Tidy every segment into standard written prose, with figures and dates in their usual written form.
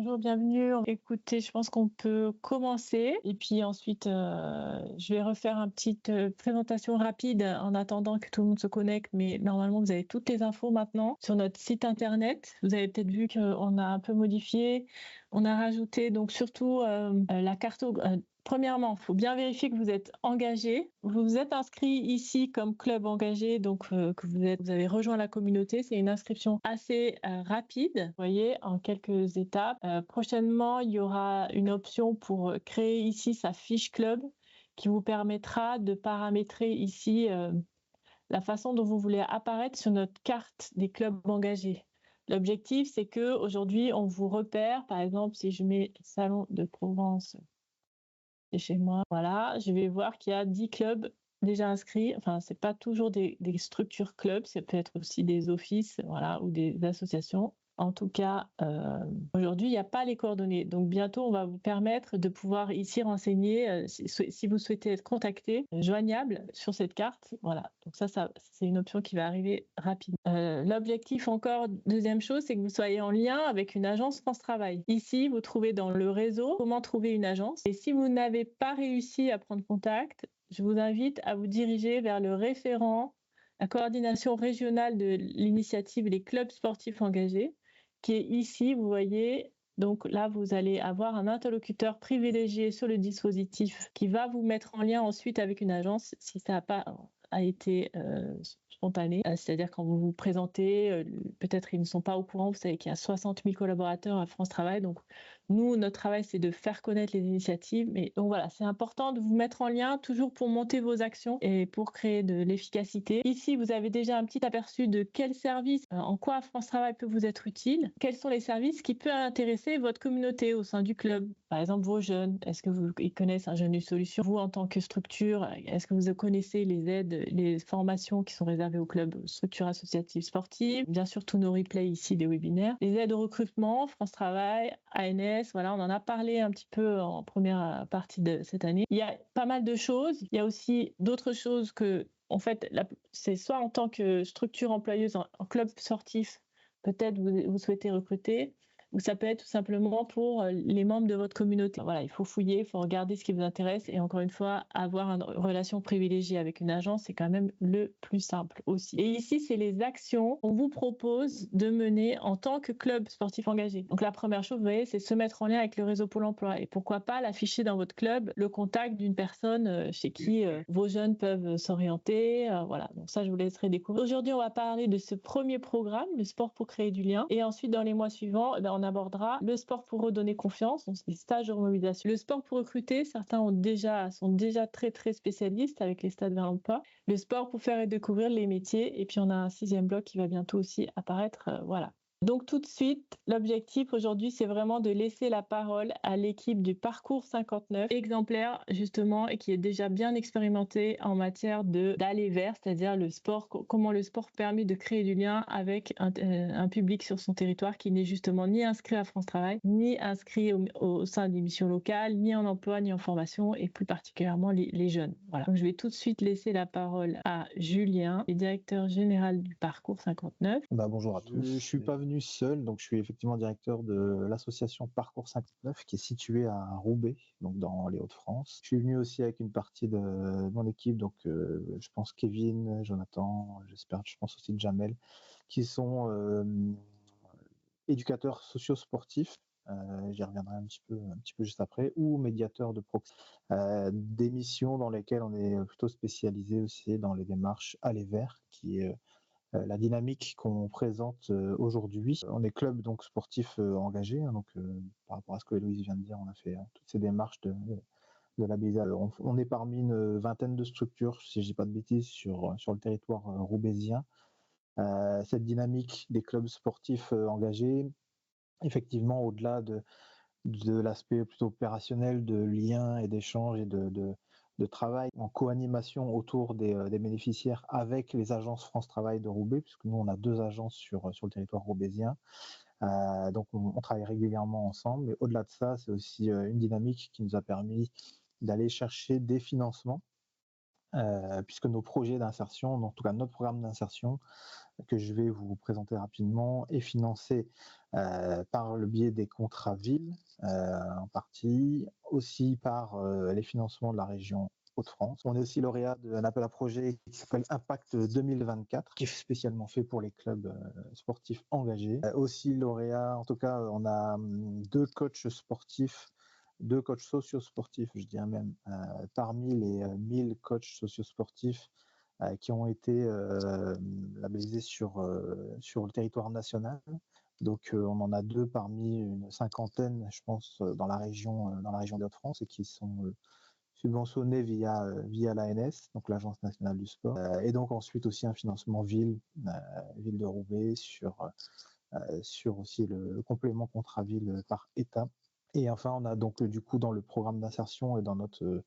bonjour, bienvenue. Écoutez, je pense qu'on peut commencer et puis ensuite, je vais refaire une petite présentation rapide en attendant que tout le monde se connecte. Mais normalement, vous avez toutes les infos maintenant sur notre site internet. Vous avez peut-être vu qu'on a un peu modifié. On a rajouté donc surtout la carte. Premièrement, il faut bien vérifier que vous êtes engagé. Vous vous êtes inscrit ici comme club engagé, donc que vous avez rejoint la communauté. C'est une inscription assez rapide, vous voyez, en quelques étapes. Prochainement, il y aura une option pour créer ici sa fiche club qui vous permettra de paramétrer ici la façon dont vous voulez apparaître sur notre carte des clubs engagés. L'objectif, c'est que aujourd'hui, on vous repère. Par exemple, si je mets Salon de Provence chez moi, voilà, je vais voir qu'il y a 10 clubs déjà inscrits. Enfin, c'est pas toujours des structures clubs, ça peut être aussi des offices, voilà, ou des associations. En tout cas, aujourd'hui, il n'y a pas les coordonnées. Donc, bientôt, on va vous permettre de pouvoir ici renseigner si vous souhaitez être contacté, joignable sur cette carte. Voilà. Donc, ça c'est une option qui va arriver rapidement. L'objectif encore, deuxième chose, c'est que vous soyez en lien avec une agence France Travail. Ici, vous trouvez dans le réseau comment trouver une agence. Et si vous n'avez pas réussi à prendre contact, je vous invite à vous diriger vers le référent, la coordination régionale de l'initiative Les clubs sportifs engagés, qui est ici, vous voyez. Donc là, vous allez avoir un interlocuteur privilégié sur le dispositif qui va vous mettre en lien ensuite avec une agence si ça n'a pas été spontané. C'est-à-dire quand vous vous présentez, peut-être ils ne sont pas au courant, vous savez qu'il y a 60 000 collaborateurs à France Travail. Donc nous, notre travail, c'est de faire connaître les initiatives. Mais donc voilà, c'est important de vous mettre en lien toujours pour monter vos actions et pour créer de l'efficacité. Ici, vous avez déjà un petit aperçu de quel service, en quoi France Travail peut vous être utile, quels sont les services qui peuvent intéresser votre communauté au sein du club. Par exemple, vos jeunes, est-ce que vous connaissez un Jeune U Solution? Vous, en tant que structure, est-ce que vous connaissez les aides, les formations qui sont réservées au club structure associative sportive? Bien sûr, tous nos replays ici des webinaires. Les aides au recrutement, France Travail, ANS, voilà, on en a parlé un petit peu en première partie de cette année. Il y a pas mal de choses. Il y a aussi d'autres choses que, en fait, c'est soit en tant que structure employeuse en club sportif, peut-être vous souhaitez recruter, ou ça peut être tout simplement pour les membres de votre communauté. Voilà, il faut fouiller, il faut regarder ce qui vous intéresse et encore une fois, avoir une relation privilégiée avec une agence, c'est quand même le plus simple aussi. Et ici, c'est les actions qu'on vous propose de mener en tant que club sportif engagé. Donc la première chose, vous voyez, c'est se mettre en lien avec le réseau Pôle emploi et pourquoi pas l'afficher dans votre club, le contact d'une personne chez qui vos jeunes peuvent s'orienter. Voilà, donc ça, je vous laisserai découvrir. Aujourd'hui, on va parler de ce premier programme, le sport pour créer du lien. Et ensuite, dans les mois suivants, on abordera le sport pour redonner confiance, donc des stages de remobilisation. Le sport pour recruter, certains sont déjà très très spécialistes avec les stages vers l'emploi. Le sport pour faire découvrir les métiers. Et puis on a un 6e bloc qui va bientôt aussi apparaître. Voilà. Donc tout de suite, l'objectif aujourd'hui, c'est vraiment de laisser la parole à l'équipe du Parcours 59, exemplaire justement, et qui est déjà bien expérimentée en matière d'aller vers, c'est-à-dire le sport, comment le sport permet de créer du lien avec un public sur son territoire qui n'est justement ni inscrit à France Travail, ni inscrit au sein des missions locales, ni en emploi, ni en formation, et plus particulièrement les jeunes. Voilà. Donc je vais tout de suite laisser la parole à Julien, le directeur général du Parcours 59. Bonjour à tous. Je ne suis pas venu seul, donc je suis effectivement directeur de l'association Parcours 59 qui est située à Roubaix, donc dans les Hauts-de-France. Je suis venu aussi avec une partie de mon équipe, donc je pense Kevin, Jonathan, je pense aussi Jamel, qui sont éducateurs socio-sportifs. J'y reviendrai un petit peu juste après, ou médiateurs de proximité. Des missions dans lesquelles on est plutôt spécialisé aussi dans les démarches Aller vers, qui est la dynamique qu'on présente aujourd'hui. On est club donc sportif engagé, hein, donc par rapport à ce que Héloïse vient de dire, on a fait toutes ces démarches de labellisation. On est parmi une vingtaine de structures, si je dis pas de bêtises, sur le territoire roubaisien. Cette dynamique des clubs sportifs engagés, effectivement, au-delà de l'aspect plutôt opérationnel de lien et d'échange et de travail en co-animation autour des bénéficiaires avec les agences France Travail de Roubaix, puisque nous, on a 2 agences sur le territoire roubaisien. Donc, on travaille régulièrement ensemble. Mais au-delà de ça, c'est aussi une dynamique qui nous a permis d'aller chercher des financements puisque nos projets d'insertion, en tout cas notre programme d'insertion, que je vais vous présenter rapidement, est financé par le biais des contrats villes en partie, aussi par les financements de la région Hauts-de-France. On est aussi lauréat d'un appel à projet qui s'appelle Impact 2024, qui est spécialement fait pour les clubs sportifs engagés. Aussi lauréat, en tout cas, on a 2 coachs sportifs, 2 coachs socio-sportifs, je dirais même, parmi les 1000 coachs socio-sportifs qui ont été labellisés sur le territoire national. Donc on en a 2 parmi une cinquantaine, je pense, dans la région des Hauts-de-France, et qui sont subventionnés via l'ANS, donc l'Agence nationale du sport. Et donc ensuite aussi un financement ville de Roubaix sur aussi le complément contrat ville par État. Et enfin, on a donc du coup dans le programme d'insertion et dans notre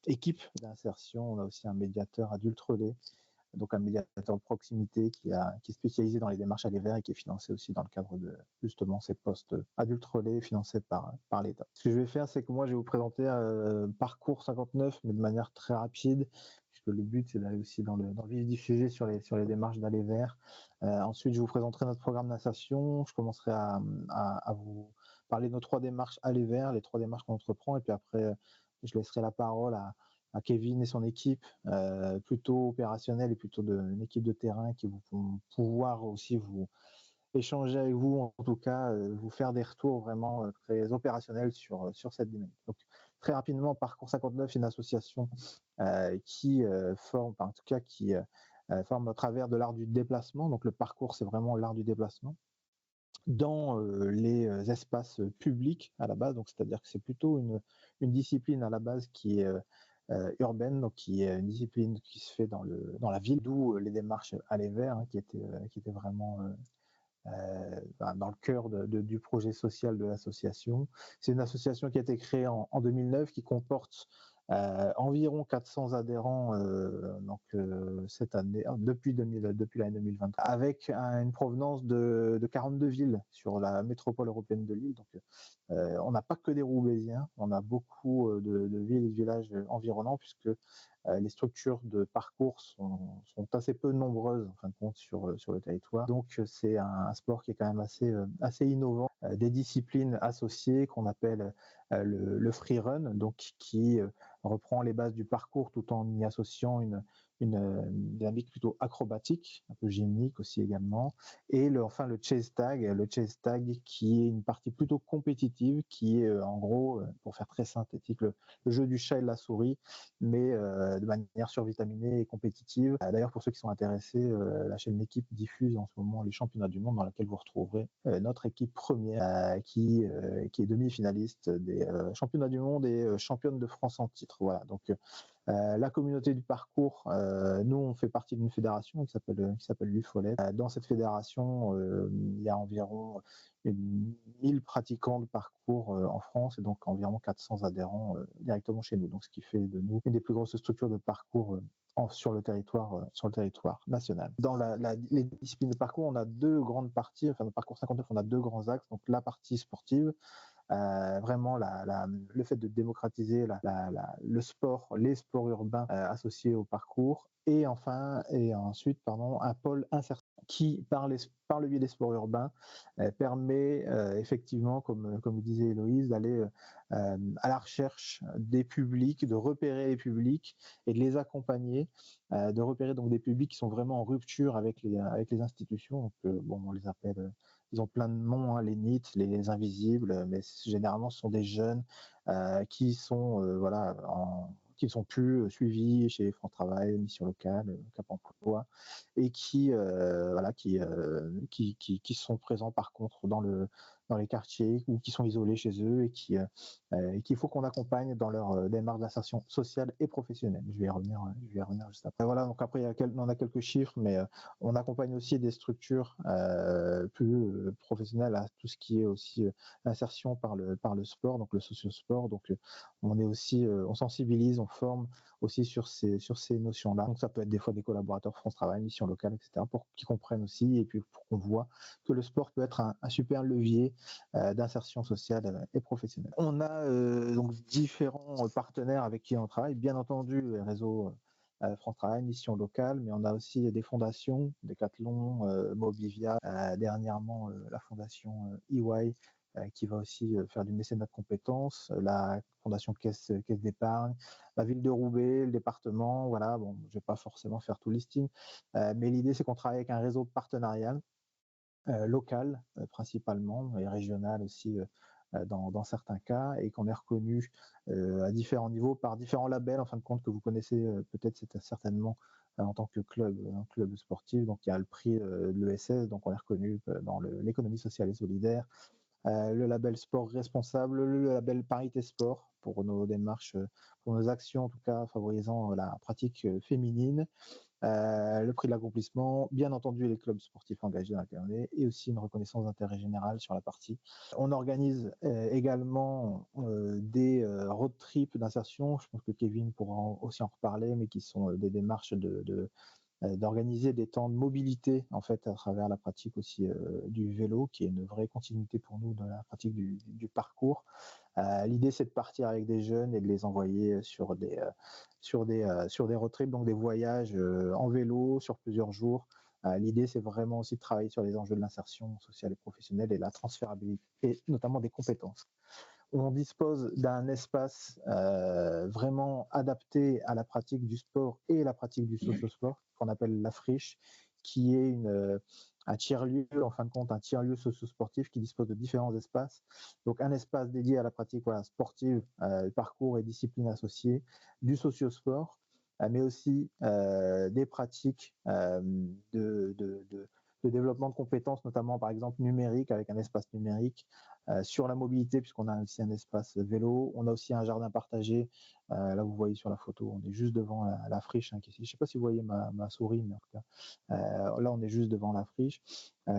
équipe d'insertion, on a aussi un médiateur adulte relais, donc un médiateur de proximité qui est spécialisé dans les démarches aller vers et qui est financé aussi dans le cadre de justement ces postes adultes relais financés par l'État. Ce que je vais faire, c'est que moi je vais vous présenter Parcours 59, mais de manière très rapide, puisque le but c'est d'aller aussi dans le vif du sujet sur les démarches d'aller vers. Ensuite, je vous présenterai notre programme d'insertion. Je commencerai à vous parler de nos 3 démarches aller vers, les 3 démarches qu'on entreprend, et puis après je laisserai la parole à Kevin et son équipe, plutôt opérationnelle et plutôt une équipe de terrain qui vont pouvoir aussi vous échanger avec vous, en tout cas vous faire des retours vraiment très opérationnels sur cette dynamique. Donc très rapidement, Parcours 59 est une association qui forme, en tout cas qui forme à travers de l'art du déplacement. Donc le parcours, c'est vraiment l'art du déplacement dans les espaces publics à la base. Donc c'est-à-dire que c'est plutôt une discipline à la base qui est urbaine, donc qui est une discipline qui se fait dans la ville, d'où les démarches aller vers, qui étaient vraiment dans le cœur du projet social de l'association. C'est une association qui a été créée en 2009, qui comporte environ 400 adhérents cette année, depuis l'année 2020, avec une provenance de 42 villes sur la métropole européenne de Lille. Donc on n'a pas que des Roubaisiens, on a beaucoup de villes et de villages environnants, puisque les structures de parcours sont assez peu nombreuses en fin de compte sur le territoire. Donc c'est un sport qui est quand même assez innovant. Des disciplines associées qu'on appelle le free run, donc qui reprend les bases du parcours tout en y associant une dynamique plutôt acrobatique, un peu gymnique aussi également, et enfin le chase tag qui est une partie plutôt compétitive, qui est en gros, pour faire très synthétique, le jeu du chat et de la souris, mais de manière survitaminée et compétitive. D'ailleurs, pour ceux qui sont intéressés, la chaîne L'équipe diffuse en ce moment les championnats du monde, dans laquelle vous retrouverez notre équipe première qui est demi-finaliste des championnats du monde et championne de France en titre. Voilà, donc la communauté du parcours, nous on fait partie d'une fédération qui s'appelle l'UFOLET. Dans cette fédération, il y a environ 1000 pratiquants de parcours en France, et donc environ 400 adhérents directement chez nous. Donc ce qui fait de nous une des plus grosses structures de parcours sur le territoire national. Dans les disciplines de parcours, on a 2 grandes parties. Enfin, dans Parcours 59, on a 2 grands axes. Donc la partie sportive, vraiment le fait de démocratiser le sport, les sports urbains associés au parcours, et ensuite un pôle insertion qui, par le biais des sports urbains, permet effectivement, comme vous disait Héloïse, d'aller à la recherche des publics, de repérer les publics et de les accompagner, de repérer donc des publics qui sont vraiment en rupture avec les institutions. Donc, on les appelle, ils ont plein de noms, les NEET, les invisibles, mais généralement ce sont des jeunes qui sont qui ne sont plus suivis chez France Travail, Mission Locale, Cap Emploi, et qui sont présents par contre dans les quartiers, ou qui sont isolés chez eux, et qu'il faut qu'on accompagne dans leur démarche d'insertion sociale et professionnelle. Je vais y revenir juste après. Voilà, donc après on a quelques chiffres, mais on accompagne aussi des structures plus professionnelles à tout ce qui est aussi insertion par le sport, donc le socio-sport. Donc on sensibilise, forme aussi sur ces notions-là. Donc ça peut être des fois des collaborateurs France Travail, mission locale, etc., pour qu'ils comprennent aussi et puis pour qu'on voit que le sport peut être un super levier d'insertion sociale et professionnelle. On a donc différents partenaires avec qui on travaille, bien entendu les réseaux France Travail, mission locale, mais on a aussi des fondations, Decathlon, Mobivia, dernièrement la fondation EY qui va aussi faire du mécénat de compétences, la fondation Caisse d'épargne, la ville de Roubaix, le département, voilà, bon, je vais pas forcément faire tout le listing, mais l'idée c'est qu'on travaille avec un réseau partenarial local principalement et régional aussi dans certains cas et qu'on est reconnu à différents niveaux par différents labels en fin de compte que vous connaissez peut-être certainement en tant que club sportif. Donc il y a le prix de l'ESS, donc on est reconnu dans l'économie sociale et solidaire, le label sport responsable, le label parité sport pour nos démarches, pour nos actions en tout cas favorisant la pratique féminine. Le prix de l'accomplissement, bien entendu les clubs sportifs engagés dans la calendrier et aussi une reconnaissance d'intérêt général sur la partie. On organise également des road trips d'insertion, je pense que Kevin pourra aussi en reparler, mais qui sont des démarches d'organiser des temps de mobilité en fait à travers la pratique aussi du vélo, qui est une vraie continuité pour nous dans la pratique du parcours. L'idée c'est de partir avec des jeunes et de les envoyer sur des road trips, donc des voyages en vélo sur plusieurs jours. L'idée c'est vraiment aussi de travailler sur les enjeux de l'insertion sociale et professionnelle et la transférabilité, et notamment des compétences. On dispose d'un espace vraiment adapté à la pratique du sport et la pratique du socio-sport, qu'on appelle la friche, qui est un tiers-lieu, en fin de compte, un tiers-lieu socio-sportif qui dispose de différents espaces. Donc un espace dédié à la pratique sportive, parcours et disciplines associées, du socio-sport, mais aussi des pratiques de développement de compétences, notamment par exemple numérique, avec un espace numérique, sur la mobilité, puisqu'on a aussi un espace vélo. On a aussi un jardin partagé. Là, vous voyez sur la photo, on est juste devant la friche qui est ici. Je ne sais pas si vous voyez ma souris, mais en tout cas, là, on est juste devant la friche.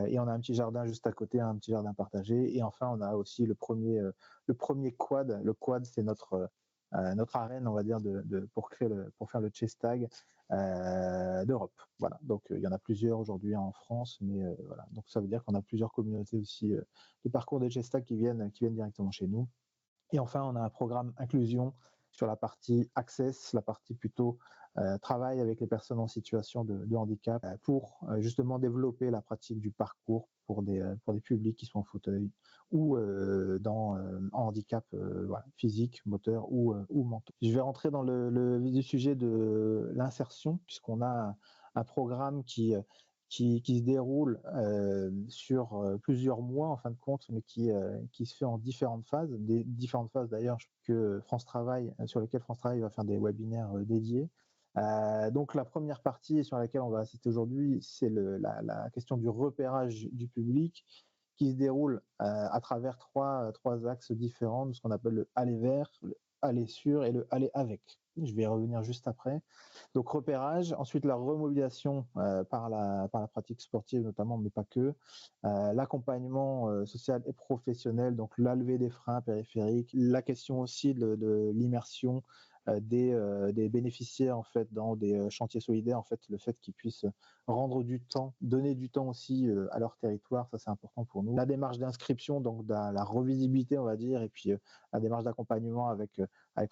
Et on a un petit jardin juste à côté, un petit jardin partagé. Et enfin, on a aussi le premier quad. Le quad, c'est notre arène, on va dire, pour faire le chase tag d'Europe. Voilà. Donc il y en a plusieurs aujourd'hui en France, mais voilà. Donc ça veut dire qu'on a plusieurs communautés aussi de parcours de chase tag qui viennent directement chez nous. Et enfin, on a un programme inclusion sur la partie access, la partie plutôt travail avec les personnes en situation de handicap pour justement développer la pratique du parcours pour des publics qui sont en fauteuil ou en handicap voilà, physique, moteur ou mental. Je vais rentrer dans le vif du sujet de l'insertion, puisqu'on a un programme qui se déroule sur plusieurs mois en fin de compte, mais qui se fait en différentes phases, des différentes phases d'ailleurs que France Travail, sur lesquelles France Travail va faire des webinaires dédiés. Donc la première partie sur laquelle on va assister aujourd'hui, c'est la question du repérage du public qui se déroule à travers trois axes différents, de ce qu'on appelle le aller vers, le aller sur et le aller avec. Je vais y revenir juste après. Donc repérage, ensuite la remobilisation par la pratique sportive notamment, mais pas que, l'accompagnement social et professionnel, donc la levée des freins périphériques, la question aussi de l'immersion des bénéficiaires en fait dans des chantiers solidaires, en fait le fait qu'ils puissent rendre du temps, donner du temps aussi à leur territoire, ça c'est important pour nous. La démarche d'inscription, donc la revisibilité on va dire, et puis la démarche d'accompagnement avec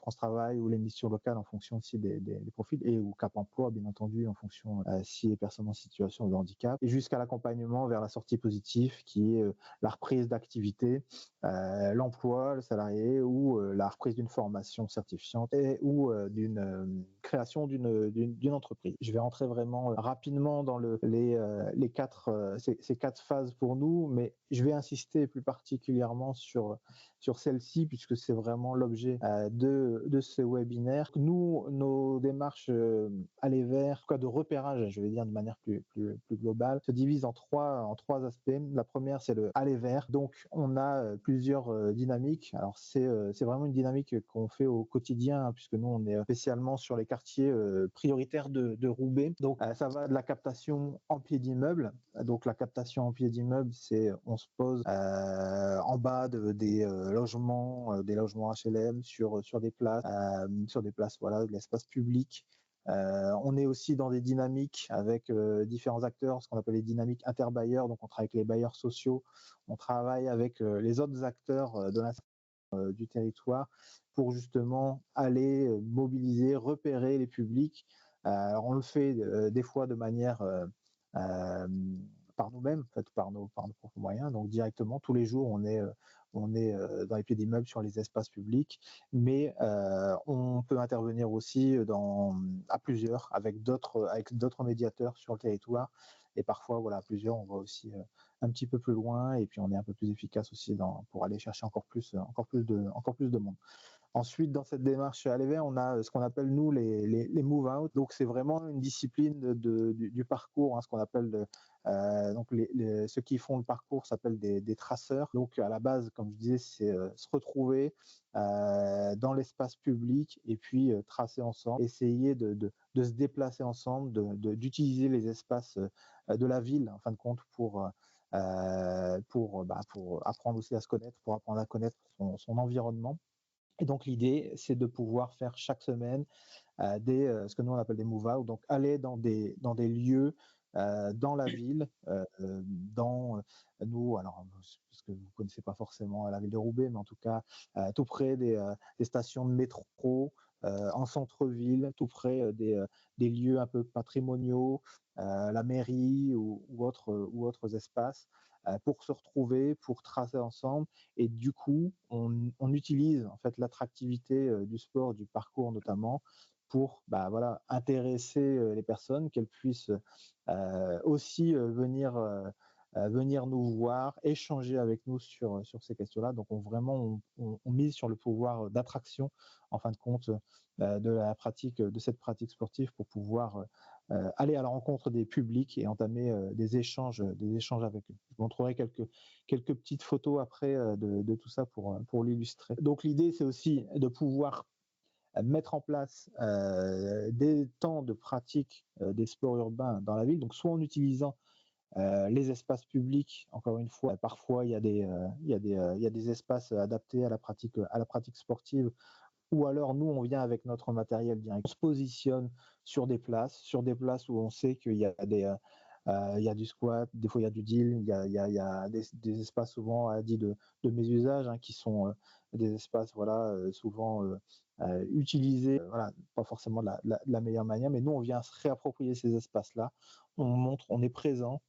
France Travail ou les missions locales en fonction aussi des profils, et ou Cap Emploi bien entendu en fonction si les personnes en situation de handicap, et jusqu'à l'accompagnement vers la sortie positive qui est la reprise d'activité, l'emploi, le salarié, ou la reprise d'une formation certifiante et ou d'une création d'une entreprise. Je vais rentrer vraiment rapidement dans ces quatre phases pour nous, mais je vais insister plus particulièrement sur celle-ci puisque c'est vraiment l'objet de ce webinaire. Nous, nos démarches aller vers, quoi, de repérage, je vais dire de manière plus globale, se divisent en trois aspects. La première, c'est le aller vers. Donc, on a plusieurs dynamiques. Alors, c'est vraiment une dynamique qu'on fait au quotidien, hein, puisque nous, on est spécialement sur les quartiers prioritaires de Roubaix. Donc, ça va de la captation en pied d'immeuble. Donc, la captation en pied d'immeuble, c'est on se pose en bas des logements HLM sur des sur des places, voilà, de l'espace public. On est aussi dans des dynamiques avec différents acteurs, ce qu'on appelle les dynamiques interbailleurs. Donc, on travaille avec les bailleurs sociaux, on travaille avec les autres acteurs du territoire pour justement aller mobiliser, repérer les publics. Alors on le fait des fois de manière par nous-mêmes, en fait, par nos propres moyens. Donc directement, tous les jours, on est dans les pieds d'immeubles sur les espaces publics, mais on peut intervenir aussi à plusieurs avec d'autres médiateurs sur le territoire. Et parfois, voilà, à plusieurs, on va aussi un petit peu plus loin et puis on est un peu plus efficace aussi pour aller chercher encore plus de monde. Ensuite, dans cette démarche à l'éveil, on a ce qu'on appelle, nous, les move-out. Donc, c'est vraiment une discipline du parcours, hein, ce qu'on appelle donc ceux qui font le parcours s'appellent des traceurs. Donc, à la base, comme je disais, c'est se retrouver dans l'espace public et puis tracer ensemble, essayer de se déplacer ensemble, d'utiliser les espaces de la ville, en fin de compte, pour apprendre aussi à se connaître, pour apprendre à connaître son environnement. Et donc l'idée, c'est de pouvoir faire chaque semaine ce que nous on appelle des move-out, donc aller dans des lieux dans la ville, alors parce que vous ne connaissez pas forcément la ville de Roubaix, mais en tout cas tout près des stations de métro, en centre-ville, tout près des lieux un peu patrimoniaux, la mairie ou autres espaces, pour se retrouver, pour tracer ensemble. Et du coup, on utilise en fait l'attractivité du sport, du parcours notamment, pour intéresser les personnes, qu'elles puissent aussi venir nous voir, échanger avec nous sur ces questions-là. Donc on mise sur le pouvoir d'attraction, en fin de compte, de cette pratique sportive pour pouvoir aller à la rencontre des publics et entamer des échanges avec eux. Je vous montrerai quelques petites photos après de tout ça pour l'illustrer. Donc l'idée, c'est aussi de pouvoir mettre en place des temps de pratique des sports urbains dans la ville, donc soit en utilisant les espaces publics, encore une fois, parfois il y a des espaces adaptés à la pratique sportive, ou alors nous on vient avec notre matériel direct, on se positionne sur des places où on sait qu'il y a il y a du squat, des fois il y a du deal, il y a des espaces souvent dits de mésusage, hein, qui sont des espaces souvent utilisés, pas forcément de la meilleure manière, mais nous on vient se réapproprier ces espaces-là. On est présent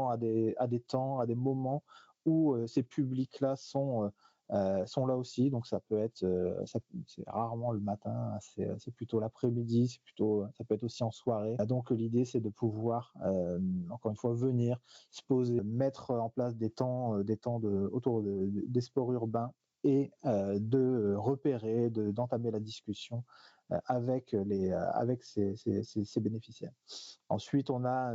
à des temps, à des moments où ces publics-là sont là aussi. Donc ça peut être, c'est rarement le matin, c'est plutôt l'après-midi, ça peut être aussi en soirée. Donc l'idée, c'est de pouvoir, encore une fois, venir se poser, mettre en place des temps autour des sports urbains et de repérer, d'entamer la discussion avec ces bénéficiaires. Ensuite, on a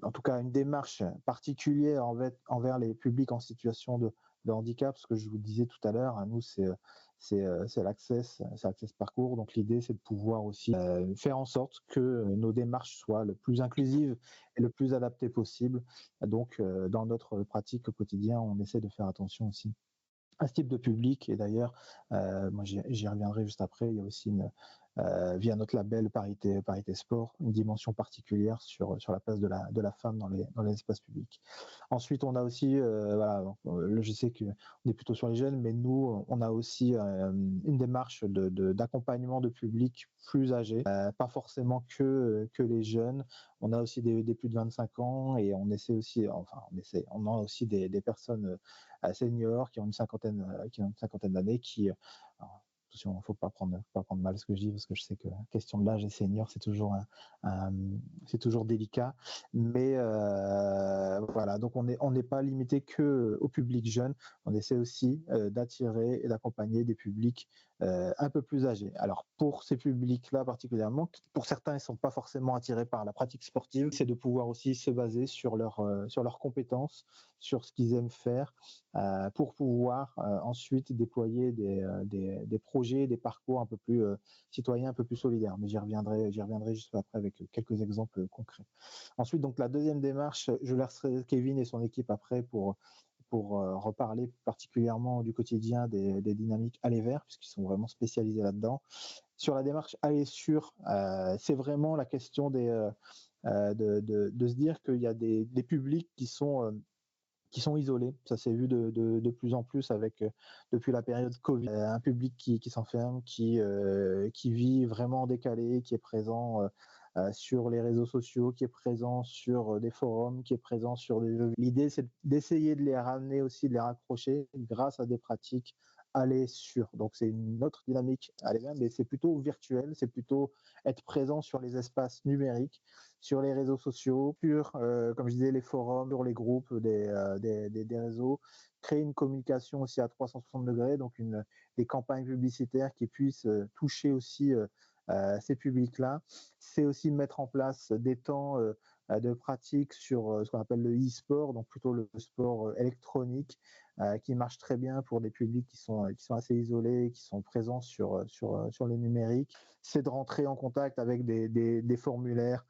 en tout cas une démarche particulière envers les publics en situation de handicap, ce que je vous disais tout à l'heure, hein, nous c'est l'Access Parcours. Donc l'idée, c'est de pouvoir aussi faire en sorte que nos démarches soient le plus inclusives et le plus adaptées possible. Donc dans notre pratique au quotidien, on essaie de faire attention aussi à ce type de public. Et d'ailleurs, moi j'y reviendrai juste après, il y a aussi via notre label Parité Sport, une dimension particulière sur la place de la femme dans les espaces publics. Ensuite, on a aussi, je sais qu'on est plutôt sur les jeunes, mais nous, on a aussi une démarche d'accompagnement de publics plus âgés, pas forcément que les jeunes. On a aussi des plus de 25 ans et on a aussi des personnes seniors qui ont une cinquantaine d'années attention, il ne faut pas prendre mal ce que je dis, parce que je sais que la question de l'âge et senior, c'est toujours délicat. Mais voilà, donc on n'est pas limité que au public jeune, on essaie aussi d'attirer et d'accompagner des publics un peu plus âgés. Alors pour ces publics-là particulièrement, pour certains, ils ne sont pas forcément attirés par la pratique sportive, c'est de pouvoir aussi se baser sur leurs compétences, sur ce qu'ils aiment faire, pour pouvoir ensuite déployer des projets, des parcours un peu plus citoyens, un peu plus solidaires. Mais j'y reviendrai juste après avec quelques exemples concrets. Ensuite, donc la deuxième démarche, je laisserai Kevin et son équipe après pour pour reparler particulièrement du quotidien des dynamiques Aller Vers, puisqu'ils sont vraiment spécialisés là-dedans. Sur la démarche Aller Sûr, c'est vraiment la question de se dire qu'il y a des publics qui sont isolés. Ça s'est vu de plus en plus avec depuis la période Covid, un public qui s'enferme, qui vit vraiment décalé, qui est présent sur les réseaux sociaux, qui est présent sur des forums, qui est présent sur des jeux. L'idée, c'est d'essayer de les ramener aussi, de les rapprocher grâce à des pratiques Aller Sûr. Donc c'est une autre dynamique Aller Vers, mais c'est plutôt virtuel, c'est plutôt être présent sur les espaces numériques, sur les réseaux sociaux, sur, comme je disais, les forums, sur les groupes des réseaux, créer une communication aussi à 360 degrés, donc des campagnes publicitaires qui puissent toucher aussi ces publics-là. C'est aussi mettre en place des temps de pratique sur ce qu'on appelle le e-sport, donc plutôt le sport électronique, qui marche très bien pour des publics qui sont assez isolés, qui sont présents sur le numérique. C'est de rentrer en contact avec des formulaires,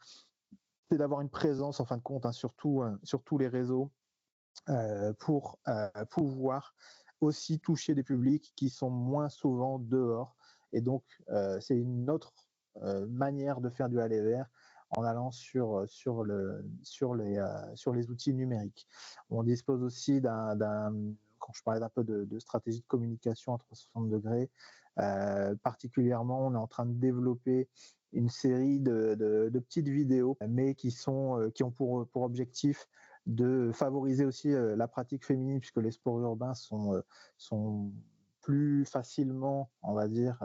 c'est d'avoir une présence en fin de compte sur tous les réseaux pour pouvoir aussi toucher des publics qui sont moins souvent dehors. Et donc, c'est une autre manière de faire du aller vers en allant sur les outils numériques. On dispose aussi quand je parlais d'un peu de stratégie de communication à 360 degrés, particulièrement, on est en train de développer une série de petites vidéos, mais qui ont pour objectif de favoriser aussi la pratique féminine, puisque les sports urbains sont plus facilement, on va dire,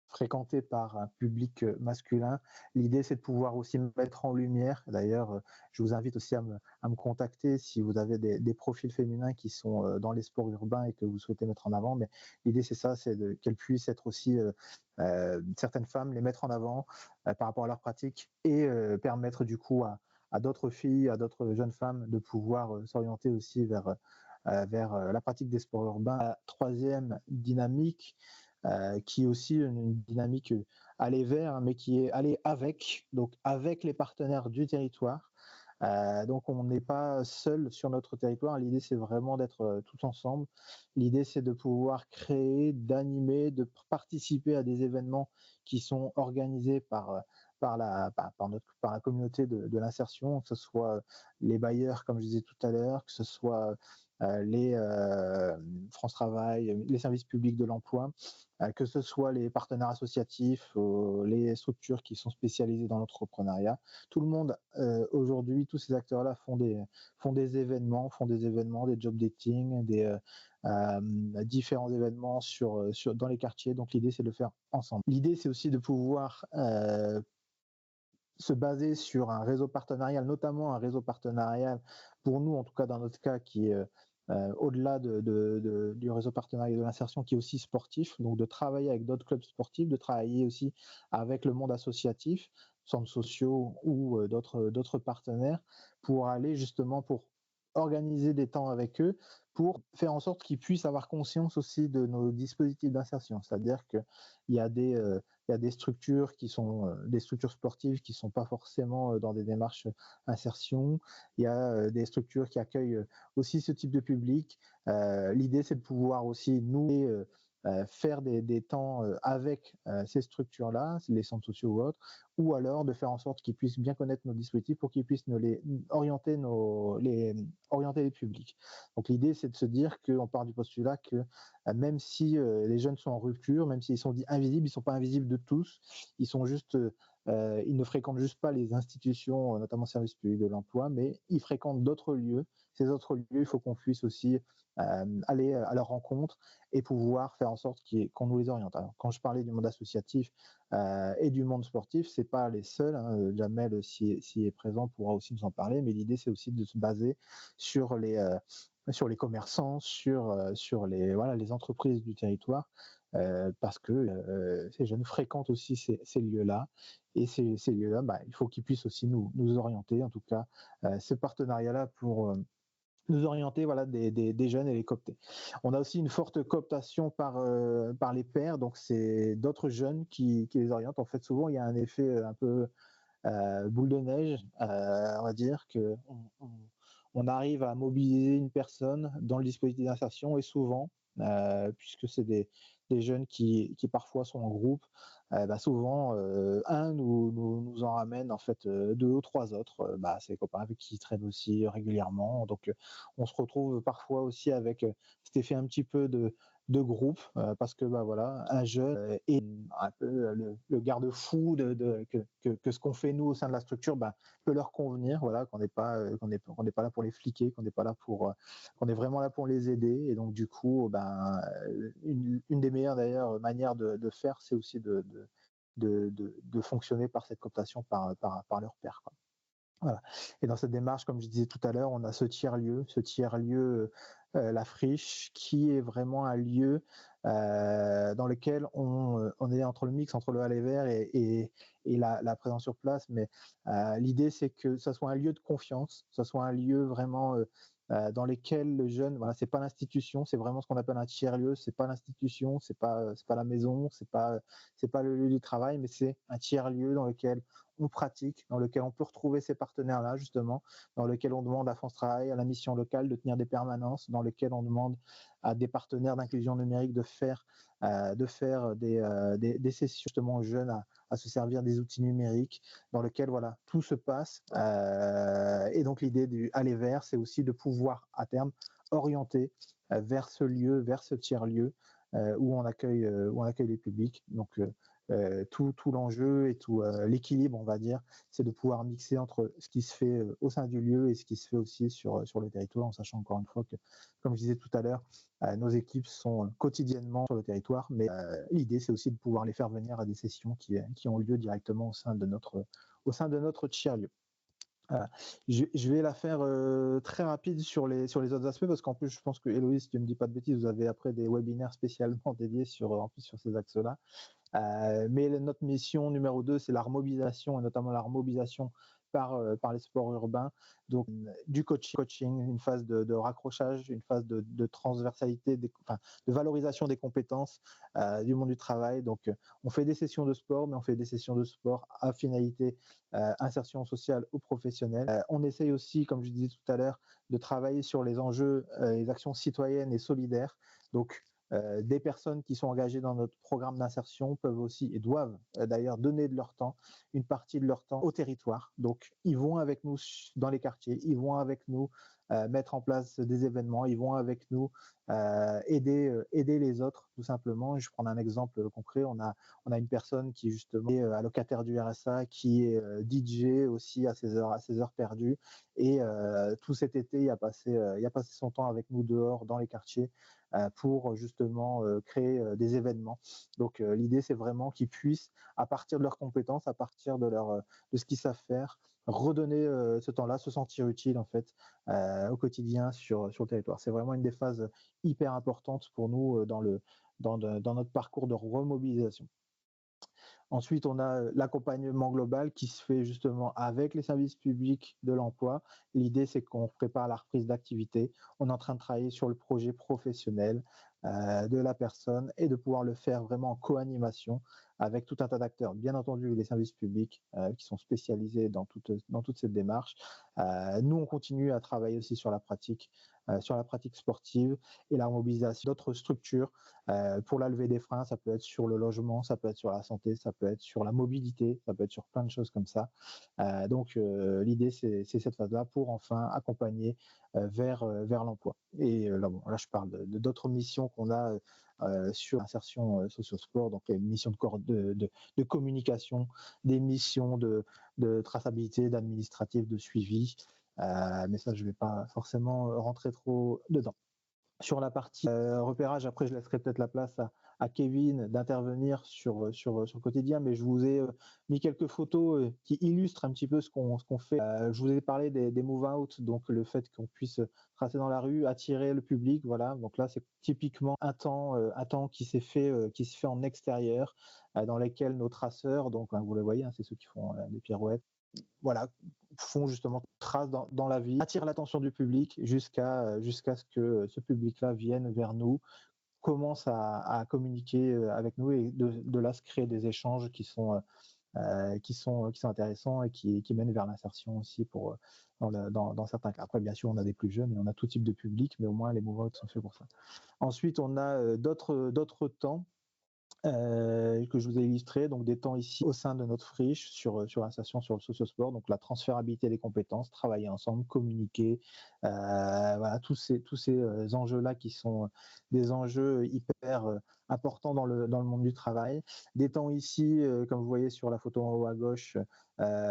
fréquentés par un public masculin. L'idée, c'est de pouvoir aussi mettre en lumière. D'ailleurs, je vous invite aussi à me contacter si vous avez des profils féminins qui sont dans les sports urbains et que vous souhaitez mettre en avant. Mais l'idée, c'est ça, c'est qu'elles puissent être aussi, certaines femmes, les mettre en avant par rapport à leur pratique et permettre du coup à d'autres filles, à d'autres jeunes femmes de pouvoir s'orienter aussi vers la pratique des sports urbains. La troisième dynamique, qui est aussi une dynamique aller vers, mais qui est aller donc avec les partenaires du territoire. Donc on n'est pas seul sur notre territoire. L'idée, c'est vraiment d'être tous ensemble. L'idée, c'est de pouvoir créer, d'animer, de participer à des événements qui sont organisés par la communauté de l'insertion, que ce soit les bailleurs, comme je disais tout à l'heure, que ce soit les France Travail, les services publics de l'emploi, que ce soit les partenaires associatifs, les structures qui sont spécialisées dans l'entrepreneuriat. Tout le monde, aujourd'hui, tous ces acteurs-là font des événements, des job dating, des différents événements dans les quartiers. Donc l'idée, c'est de le faire ensemble. L'idée, c'est aussi de pouvoir se baser sur un réseau partenarial, notamment un réseau partenarial, pour nous, en tout cas dans notre cas, qui est au-delà du réseau partenarial de l'insertion, qui est aussi sportif, donc de travailler avec d'autres clubs sportifs, de travailler aussi avec le monde associatif, centres sociaux ou d'autres partenaires, pour aller justement pour organiser des temps avec eux, pour faire en sorte qu'ils puissent avoir conscience aussi de nos dispositifs d'insertion. C'est-à-dire qu'il y a des structures qui sont des structures sportives qui ne sont pas forcément dans des démarches insertion. Il y a des structures qui accueillent aussi ce type de public. L'idée, c'est de pouvoir aussi, nous, faire des temps avec ces structures-là, les centres sociaux ou autres, ou alors de faire en sorte qu'ils puissent bien connaître nos dispositifs pour qu'ils puissent orienter les publics. Donc l'idée, c'est de se dire qu'on part du postulat que même si les jeunes sont en rupture, même s'ils sont dits invisibles, ils ne sont pas invisibles de tous, ils sont juste ils ne fréquentent juste pas les institutions, notamment services publics de l'emploi, mais ils fréquentent d'autres lieux. Ces autres lieux, il faut qu'on puisse aussi aller à leur rencontre et pouvoir faire en sorte qu'on nous les oriente. Alors, quand je parlais du monde associatif et du monde sportif, c'est pas les seuls. Jamel, s'il est présent, pourra aussi nous en parler. Mais l'idée, c'est aussi de se baser sur les commerçants, sur les entreprises du territoire, parce que ces jeunes fréquentent aussi ces lieux-là. Et ces lieux-là, il faut qu'ils puissent aussi nous orienter, en tout cas, ce partenariat-là pour nous orienter des jeunes et les coopter. On a aussi une forte cooptation par les pairs, donc c'est d'autres jeunes qui les orientent. En fait, souvent, il y a un effet un peu boule de neige, on va dire, que on arrive à mobiliser une personne dans le dispositif d'insertion et souvent, puisque c'est des jeunes qui parfois sont en groupe, souvent, un nous en ramène en fait, 2 ou 3 autres, c'est les copains avec qui ils traînent aussi régulièrement. Donc, on se retrouve parfois aussi avec, cet effet un petit peu de groupe, parce que, voilà, un jeune, est un peu le garde-fou que ce qu'on fait nous au sein de la structure, peut leur convenir, voilà, qu'on n'est pas là pour les fliquer, qu'on n'est pas là pour, qu'on est vraiment là pour les aider. Et donc du coup, une des meilleures d'ailleurs manières de faire, c'est aussi de fonctionner par cette cooptation par leur pair, quoi. Voilà. Et dans cette démarche, comme je disais tout à l'heure, on a ce tiers-lieu, la friche, qui est vraiment un lieu dans lequel on est entre le mix entre le aller vert et la présence sur place. Mais l'idée, c'est que ça soit un lieu de confiance, ça soit un lieu vraiment dans lequel le jeune, voilà, c'est pas l'institution, c'est vraiment ce qu'on appelle un tiers-lieu. C'est pas l'institution, c'est pas la maison, c'est pas le lieu du travail, mais c'est un tiers-lieu dans lequel on pratique, dans lequel on peut retrouver ces partenaires-là, justement, dans lequel on demande à France Travail, à la mission locale de tenir des permanences, dans lequel on demande à des partenaires d'inclusion numérique de faire des sessions justement aux jeunes à se servir des outils numériques, dans lequel voilà, tout se passe. Et donc l'idée du aller vers, c'est aussi de pouvoir à terme orienter vers ce lieu, vers ce tiers-lieu où on accueille les publics. Donc tout l'enjeu et tout l'équilibre, on va dire, c'est de pouvoir mixer entre ce qui se fait au sein du lieu et ce qui se fait aussi sur le territoire, en sachant encore une fois que, comme je disais tout à l'heure, nos équipes sont quotidiennement sur le territoire, mais l'idée, c'est aussi de pouvoir les faire venir à des sessions qui ont lieu directement au sein de notre tiers-lieu. Voilà. Je vais la faire très rapide sur les autres aspects, parce qu'en plus, je pense que Héloïse, si tu ne me dis pas de bêtises, vous avez après des webinaires spécialement dédiés en plus sur ces axes-là. Mais notre mission numéro 2, c'est la remobilisation, et notamment la remobilisation par les sports urbains. Donc, du coaching, une phase de raccrochage, une phase de transversalité, de valorisation des compétences du monde du travail. Donc, on fait des sessions de sport, mais on fait des sessions de sport à finalité insertion sociale ou professionnelle. On essaye aussi, comme je disais tout à l'heure, de travailler sur les enjeux, les actions citoyennes et solidaires. Donc, des personnes qui sont engagées dans notre programme d'insertion peuvent aussi et doivent d'ailleurs donner de leur temps, une partie de leur temps au territoire. Donc, ils vont avec nous dans les quartiers, ils vont avec nous mettre en place des événements, ils vont avec nous aider les autres, tout simplement. Je prends un exemple concret. On a une personne qui justement est allocataire du RSA, qui est DJ aussi à ses heures perdues. Et tout cet été, il a passé son temps avec nous dehors dans les quartiers pour justement créer des événements. Donc l'idée, c'est vraiment qu'ils puissent, à partir de leurs compétences, à partir de ce qu'ils savent faire, redonner ce temps-là, se sentir utile en fait au quotidien sur le territoire. C'est vraiment une des phases hyper importantes pour nous dans notre parcours de remobilisation. Ensuite, on a l'accompagnement global qui se fait justement avec les services publics de l'emploi. L'idée, c'est qu'on prépare la reprise d'activité. On est en train de travailler sur le projet professionnel de la personne et de pouvoir le faire vraiment en co-animation avec tout un tas d'acteurs. Bien entendu, les services publics qui sont spécialisés dans toute cette démarche. Nous, on continue à travailler aussi sur la pratique sportive et la mobilisation d'autres structures pour la levée des freins. Ça peut être sur le logement, ça peut être sur la santé, ça peut être sur la mobilité, ça peut être sur plein de choses comme ça. Donc l'idée, c'est cette phase-là pour enfin accompagner vers l'emploi. Et là, je parle d'autres missions qu'on a sur l'insertion socio-sport, donc les missions de communication, des missions de traçabilité, d'administratif, de suivi. Mais ça, je ne vais pas forcément rentrer trop dedans. Sur la partie repérage, après, je laisserai peut-être la place à Kevin d'intervenir sur le quotidien, mais je vous ai mis quelques photos qui illustrent un petit peu ce qu'on fait. Je vous ai parlé des move-out, donc le fait qu'on puisse tracer dans la rue, attirer le public, voilà. Donc là, c'est typiquement un temps qui se fait en extérieur, dans lequel nos traceurs, donc vous les voyez, c'est ceux qui font des pirouettes, voilà, font justement trace dans la vie, attirent l'attention du public jusqu'à ce que ce public-là vienne vers nous, commence à communiquer avec nous et de là se créer des échanges qui sont qui sont intéressants et qui mènent vers l'insertion aussi dans certains cas. Après, bien sûr, on a des plus jeunes et on a tout type de public, mais au moins les moonwalks sont faits pour ça. Ensuite, on a d'autres temps que je vous ai illustré, donc des temps ici au sein de notre friche sur l'insertion sur le sociosport, donc la transférabilité des compétences, travailler ensemble, communiquer, voilà, tous ces enjeux-là qui sont des enjeux hyper importants dans le monde du travail. Des temps ici, comme vous voyez sur la photo en haut à gauche,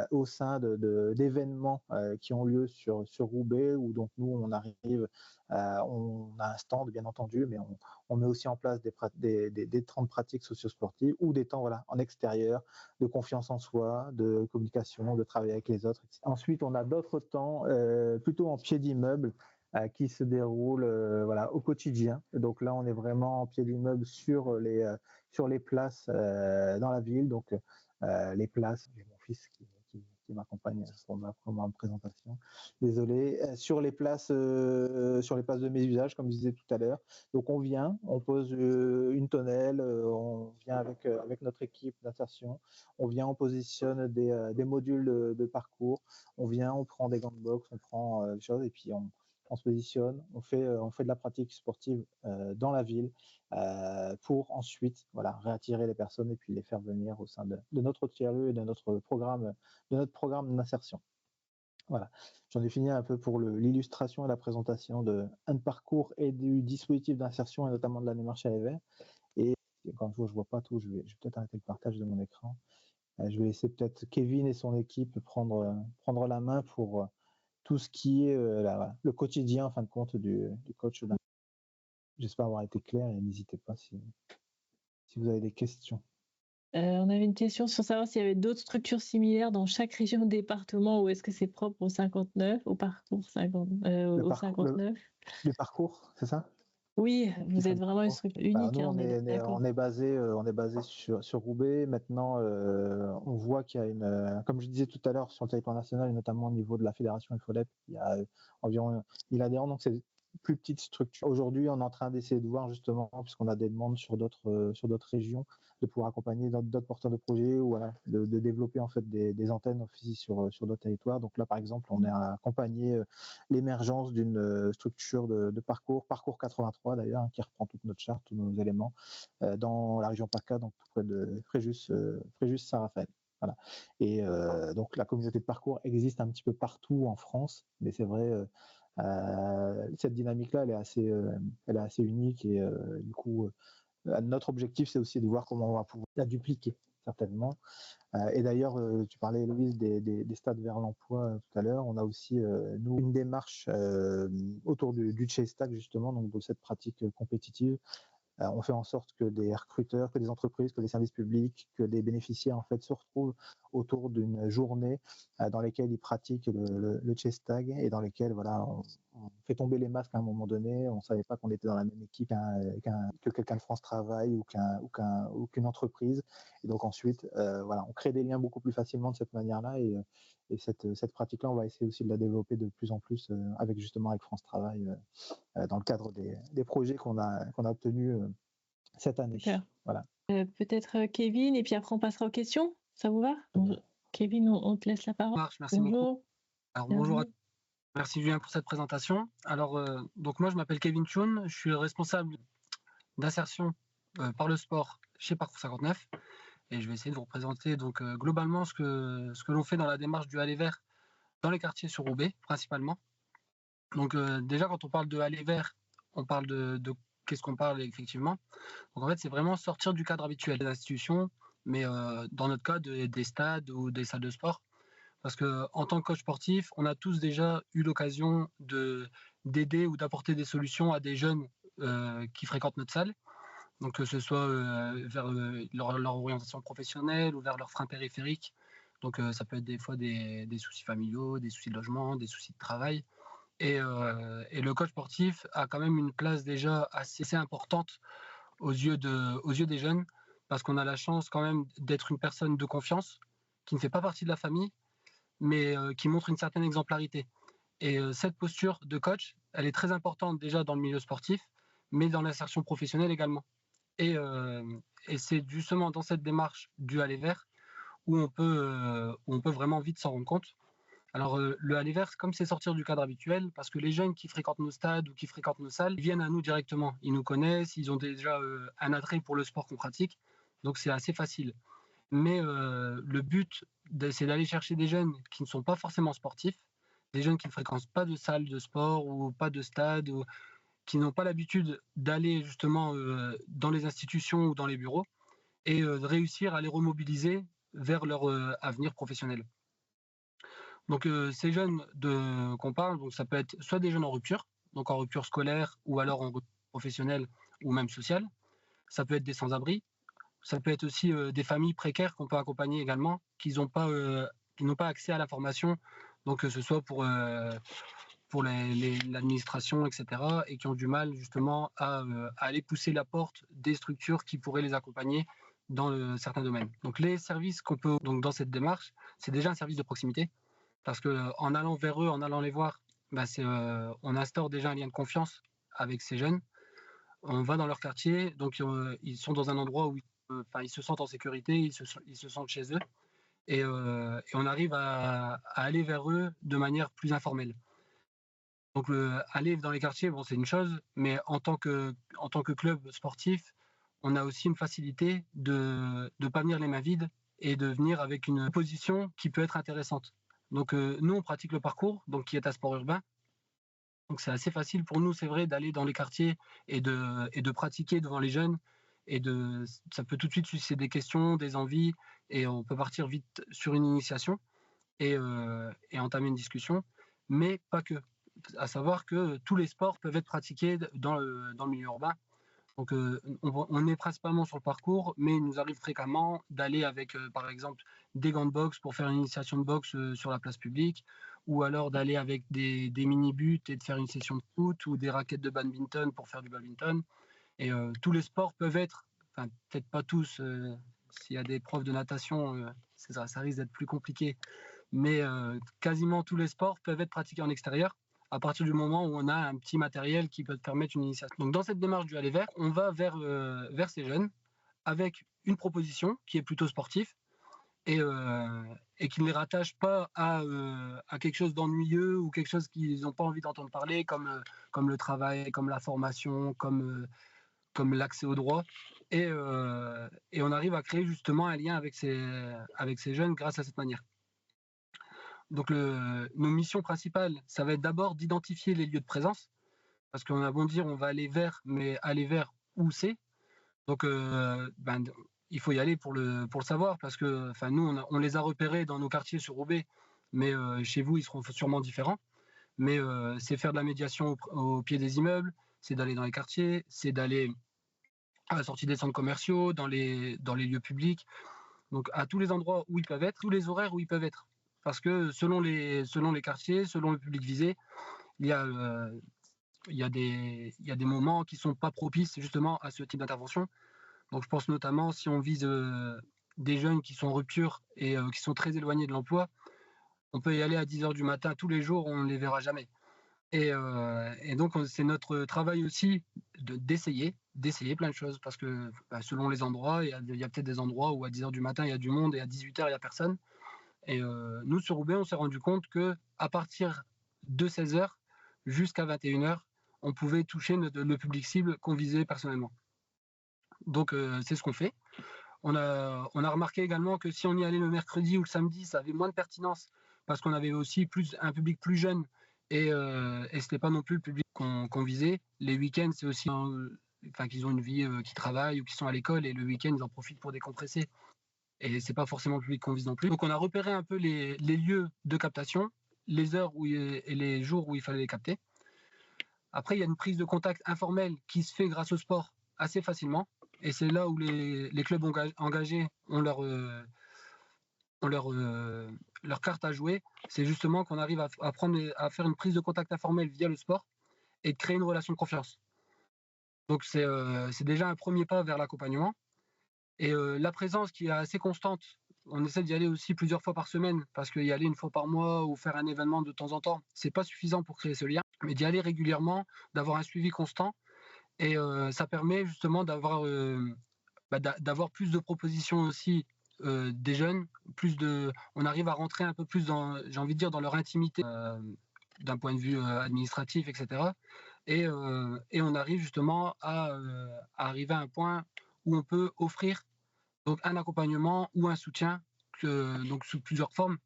au sein d'événements qui ont lieu sur Roubaix, où donc nous on arrive, on a un stand bien entendu, mais on met aussi en place des temps de pratique socio-sportive ou des temps voilà, en extérieur, de confiance en soi, de communication, de travail avec les autres, etc. Ensuite, on a d'autres temps plutôt en pied d'immeuble qui se déroulent voilà, au quotidien. Donc là, on est vraiment en pied d'immeuble sur les places dans la ville. Donc les places, j'ai mon fils qui m'accompagne pour ma présentation. Désolé. Sur les places de mes usages, comme je disais tout à l'heure. Donc on vient, on pose une tonnelle, on vient avec notre équipe d'insertion, on vient, on positionne des modules de parcours, on vient, on prend des gants de boxe, on prend des choses et puis on se positionne, on fait de la pratique sportive dans la ville pour ensuite voilà, réattirer les personnes et puis les faire venir au sein de notre tiers-lieu et de notre programme d'insertion. Voilà, j'en ai fini un peu pour l'illustration et la présentation d'un parcours et du dispositif d'insertion et notamment de la démarche à l'EVER. Et quand je vois pas tout, je vais peut-être arrêter le partage de mon écran. Je vais laisser peut-être Kevin et son équipe prendre la main pour tout ce qui est le quotidien en fin de compte du coach. J'espère avoir été clair et n'hésitez pas si vous avez des questions. On avait une question sur savoir s'il y avait d'autres structures similaires dans chaque région, département, ou est-ce que c'est propre au 59, au parcours 59? Le parcours, c'est ça? Oui, vous êtes vraiment une structure unique. Nous, hein, on est basé sur Roubaix. Maintenant, on voit qu'il y a comme je disais tout à l'heure, sur le territoire national, et notamment au niveau de la fédération IFOLEP, il y a environ 1000 adhérents, donc c'est plus petite structure. Aujourd'hui, on est en train d'essayer de voir justement, puisqu'on a des demandes sur d'autres régions, de pouvoir accompagner d'autres porteurs de projets ou voilà, de développer en fait des antennes aussi sur d'autres territoires. Donc là, par exemple, on a accompagné l'émergence d'une structure de parcours 83 d'ailleurs, qui reprend toute notre charte, tous nos éléments, dans la région PACA, donc tout près de Fréjus-Saint-Raphaël. Voilà. Et donc la communauté de parcours existe un petit peu partout en France, mais c'est vrai, cette dynamique-là, elle est assez unique et du coup, notre objectif, c'est aussi de voir comment on va pouvoir la dupliquer certainement. Et d'ailleurs, tu parlais, Héloïse, des stades vers l'emploi tout à l'heure. On a aussi, nous, une démarche autour du chase tag, justement, donc de cette pratique compétitive. On fait en sorte que des recruteurs, que des entreprises, que des services publics, que des bénéficiaires en fait se retrouvent autour d'une journée dans laquelle ils pratiquent le chase tag et dans lesquelles voilà, on fait tomber les masques à un moment donné. On ne savait pas qu'on était dans la même équipe que quelqu'un de France Travail ou qu'une entreprise. Et donc ensuite, voilà, on crée des liens beaucoup plus facilement de cette manière-là et cette pratique-là, on va essayer aussi de la développer de plus en plus avec France Travail dans le cadre des projets qu'on a obtenus cette année. Super. Voilà. Peut-être Kevin, et puis après on passera aux questions. Ça vous va? Kevin, on te laisse la parole. Merci beaucoup. Alors, bonjour. Merci Julien pour cette présentation. Alors, donc moi je m'appelle Kevin Chun, je suis responsable d'insertion par le sport chez Parcours 59 et je vais essayer de vous représenter donc globalement ce que l'on fait dans la démarche du Aller Vert dans les quartiers sur Roubaix principalement. Donc déjà quand on parle de Aller Vert, on parle de qu'est-ce qu'on parle effectivement. Donc en fait c'est vraiment sortir du cadre habituel des institutions, mais dans notre cas des stades ou des salles de sport. Parce qu'en tant que coach sportif, on a tous déjà eu l'occasion d'aider ou d'apporter des solutions à des jeunes qui fréquentent notre salle. Donc que ce soit vers leur orientation professionnelle ou vers leurs freins périphériques. Donc ça peut être des fois des soucis familiaux, des soucis de logement, des soucis de travail. Et le coach sportif a quand même une place déjà assez importante aux yeux des jeunes, parce qu'on a la chance quand même d'être une personne de confiance qui ne fait pas partie de la famille, mais qui montre une certaine exemplarité. Et cette posture de coach, elle est très importante déjà dans le milieu sportif, mais dans l'insertion professionnelle également. Et c'est justement dans cette démarche du Aller Vert où on peut vraiment vite s'en rendre compte. Alors, le aller vers, comme c'est sortir du cadre habituel, parce que les jeunes qui fréquentent nos stades ou qui fréquentent nos salles, ils viennent à nous directement. Ils nous connaissent, ils ont déjà un attrait pour le sport qu'on pratique, donc c'est assez facile. Mais le but, c'est d'aller chercher des jeunes qui ne sont pas forcément sportifs, des jeunes qui ne fréquentent pas de salle de sport ou pas de stade, ou qui n'ont pas l'habitude d'aller justement dans les institutions ou dans les bureaux, et de réussir à les remobiliser vers leur avenir professionnel. Donc ces jeunes qu'on parle, donc ça peut être soit des jeunes en rupture, donc en rupture scolaire ou alors en rupture professionnelle ou même sociale. Ça peut être des sans-abri. Ça peut être aussi des familles précaires qu'on peut accompagner également, qui n'ont pas accès à la formation, donc que ce soit pour l'administration, etc., et qui ont du mal justement à aller pousser la porte des structures qui pourraient les accompagner dans certains domaines. Donc les services qu'on peut, donc dans cette démarche, c'est déjà un service de proximité, parce qu'en allant vers eux, en allant les voir, on instaure déjà un lien de confiance avec ces jeunes. On va dans leur quartier, donc ils sont dans un endroit où ils se sentent en sécurité, ils se sentent chez eux, et on arrive à aller vers eux de manière plus informelle. Donc aller dans les quartiers, bon, c'est une chose, mais en tant que club sportif, on a aussi une facilité de ne pas venir les mains vides et de venir avec une position qui peut être intéressante. Donc nous, on pratique le parcours, donc qui est un sport urbain. Donc c'est assez facile pour nous, c'est vrai, d'aller dans les quartiers et de pratiquer devant les jeunes. Et ça peut tout de suite susciter des questions, des envies, et on peut partir vite sur une initiation et entamer une discussion, mais pas que. À savoir que tous les sports peuvent être pratiqués dans le milieu urbain. Donc on est principalement sur le parcours, mais il nous arrive fréquemment d'aller avec, par exemple, des gants de boxe pour faire une initiation de boxe sur la place publique, ou alors d'aller avec des mini-buts et de faire une session de foot, ou des raquettes de badminton pour faire du badminton. Et tous les sports peuvent être, enfin peut-être pas tous, s'il y a des profs de natation, ça risque d'être plus compliqué, mais quasiment tous les sports peuvent être pratiqués en extérieur, à partir du moment où on a un petit matériel qui peut permettre une initiation. Donc dans cette démarche du aller vers, on va vers ces jeunes avec une proposition qui est plutôt sportive et qui ne les rattache pas à quelque chose d'ennuyeux ou quelque chose qu'ils n'ont pas envie d'entendre parler, comme le travail, comme la formation, comme l'accès au droit. Et on arrive à créer justement un lien avec ces jeunes grâce à cette manière. Donc nos missions principales, ça va être d'abord d'identifier les lieux de présence, parce qu'on a beau dire on va aller vers, mais aller vers où c'est. Donc il faut y aller pour le savoir, parce que nous on les a repérés dans nos quartiers sur Roubaix, mais chez vous ils seront sûrement différents. Mais c'est faire de la médiation au pied des immeubles, c'est d'aller dans les quartiers, c'est d'aller à la sortie des centres commerciaux, dans les lieux publics, donc à tous les endroits où ils peuvent être, tous les horaires où ils peuvent être. Parce que selon les quartiers, selon le public visé, il y a des moments qui ne sont pas propices justement à ce type d'intervention. Donc je pense notamment si on vise des jeunes qui sont en rupture et qui sont très éloignés de l'emploi, on peut y aller à 10h du matin tous les jours, on ne les verra jamais. Et donc c'est notre travail aussi d'essayer plein de choses, parce que selon les endroits, il y a peut-être des endroits où à 10h du matin il y a du monde et à 18h il n'y a personne. Et nous, sur Roubaix, on s'est rendu compte qu'à partir de 16h jusqu'à 21h, on pouvait toucher le public cible qu'on visait personnellement. Donc, c'est ce qu'on fait. On a remarqué également que si on y allait le mercredi ou le samedi, ça avait moins de pertinence, parce qu'on avait aussi un public plus jeune, et ce n'était pas non plus le public qu'on visait. Les week-ends, c'est aussi qu'ils ont une vie, qui travaillent ou qui sont à l'école, et le week-end, ils en profitent pour décompresser. Et c'est pas forcément le public qu'on vise non plus. Donc on a repéré un peu les lieux de captation, les heures et les jours où il fallait les capter. Après, il y a une prise de contact informelle qui se fait grâce au sport assez facilement. Et c'est là où les clubs engagés ont leur carte à jouer. C'est justement qu'on arrive à faire une prise de contact informelle via le sport et de créer une relation de confiance. Donc c'est déjà un premier pas vers l'accompagnement. Et la présence qui est assez constante, on essaie d'y aller aussi plusieurs fois par semaine, parce qu'y aller une fois par mois ou faire un événement de temps en temps, c'est pas suffisant pour créer ce lien, mais d'y aller régulièrement, d'avoir un suivi constant, et ça permet justement d'avoir plus de propositions aussi des jeunes, on arrive à rentrer un peu plus j'ai envie de dire, dans leur intimité d'un point de vue administratif, etc. Et on arrive justement à arriver à un point où on peut offrir donc un accompagnement ou un soutien donc sous plusieurs formes.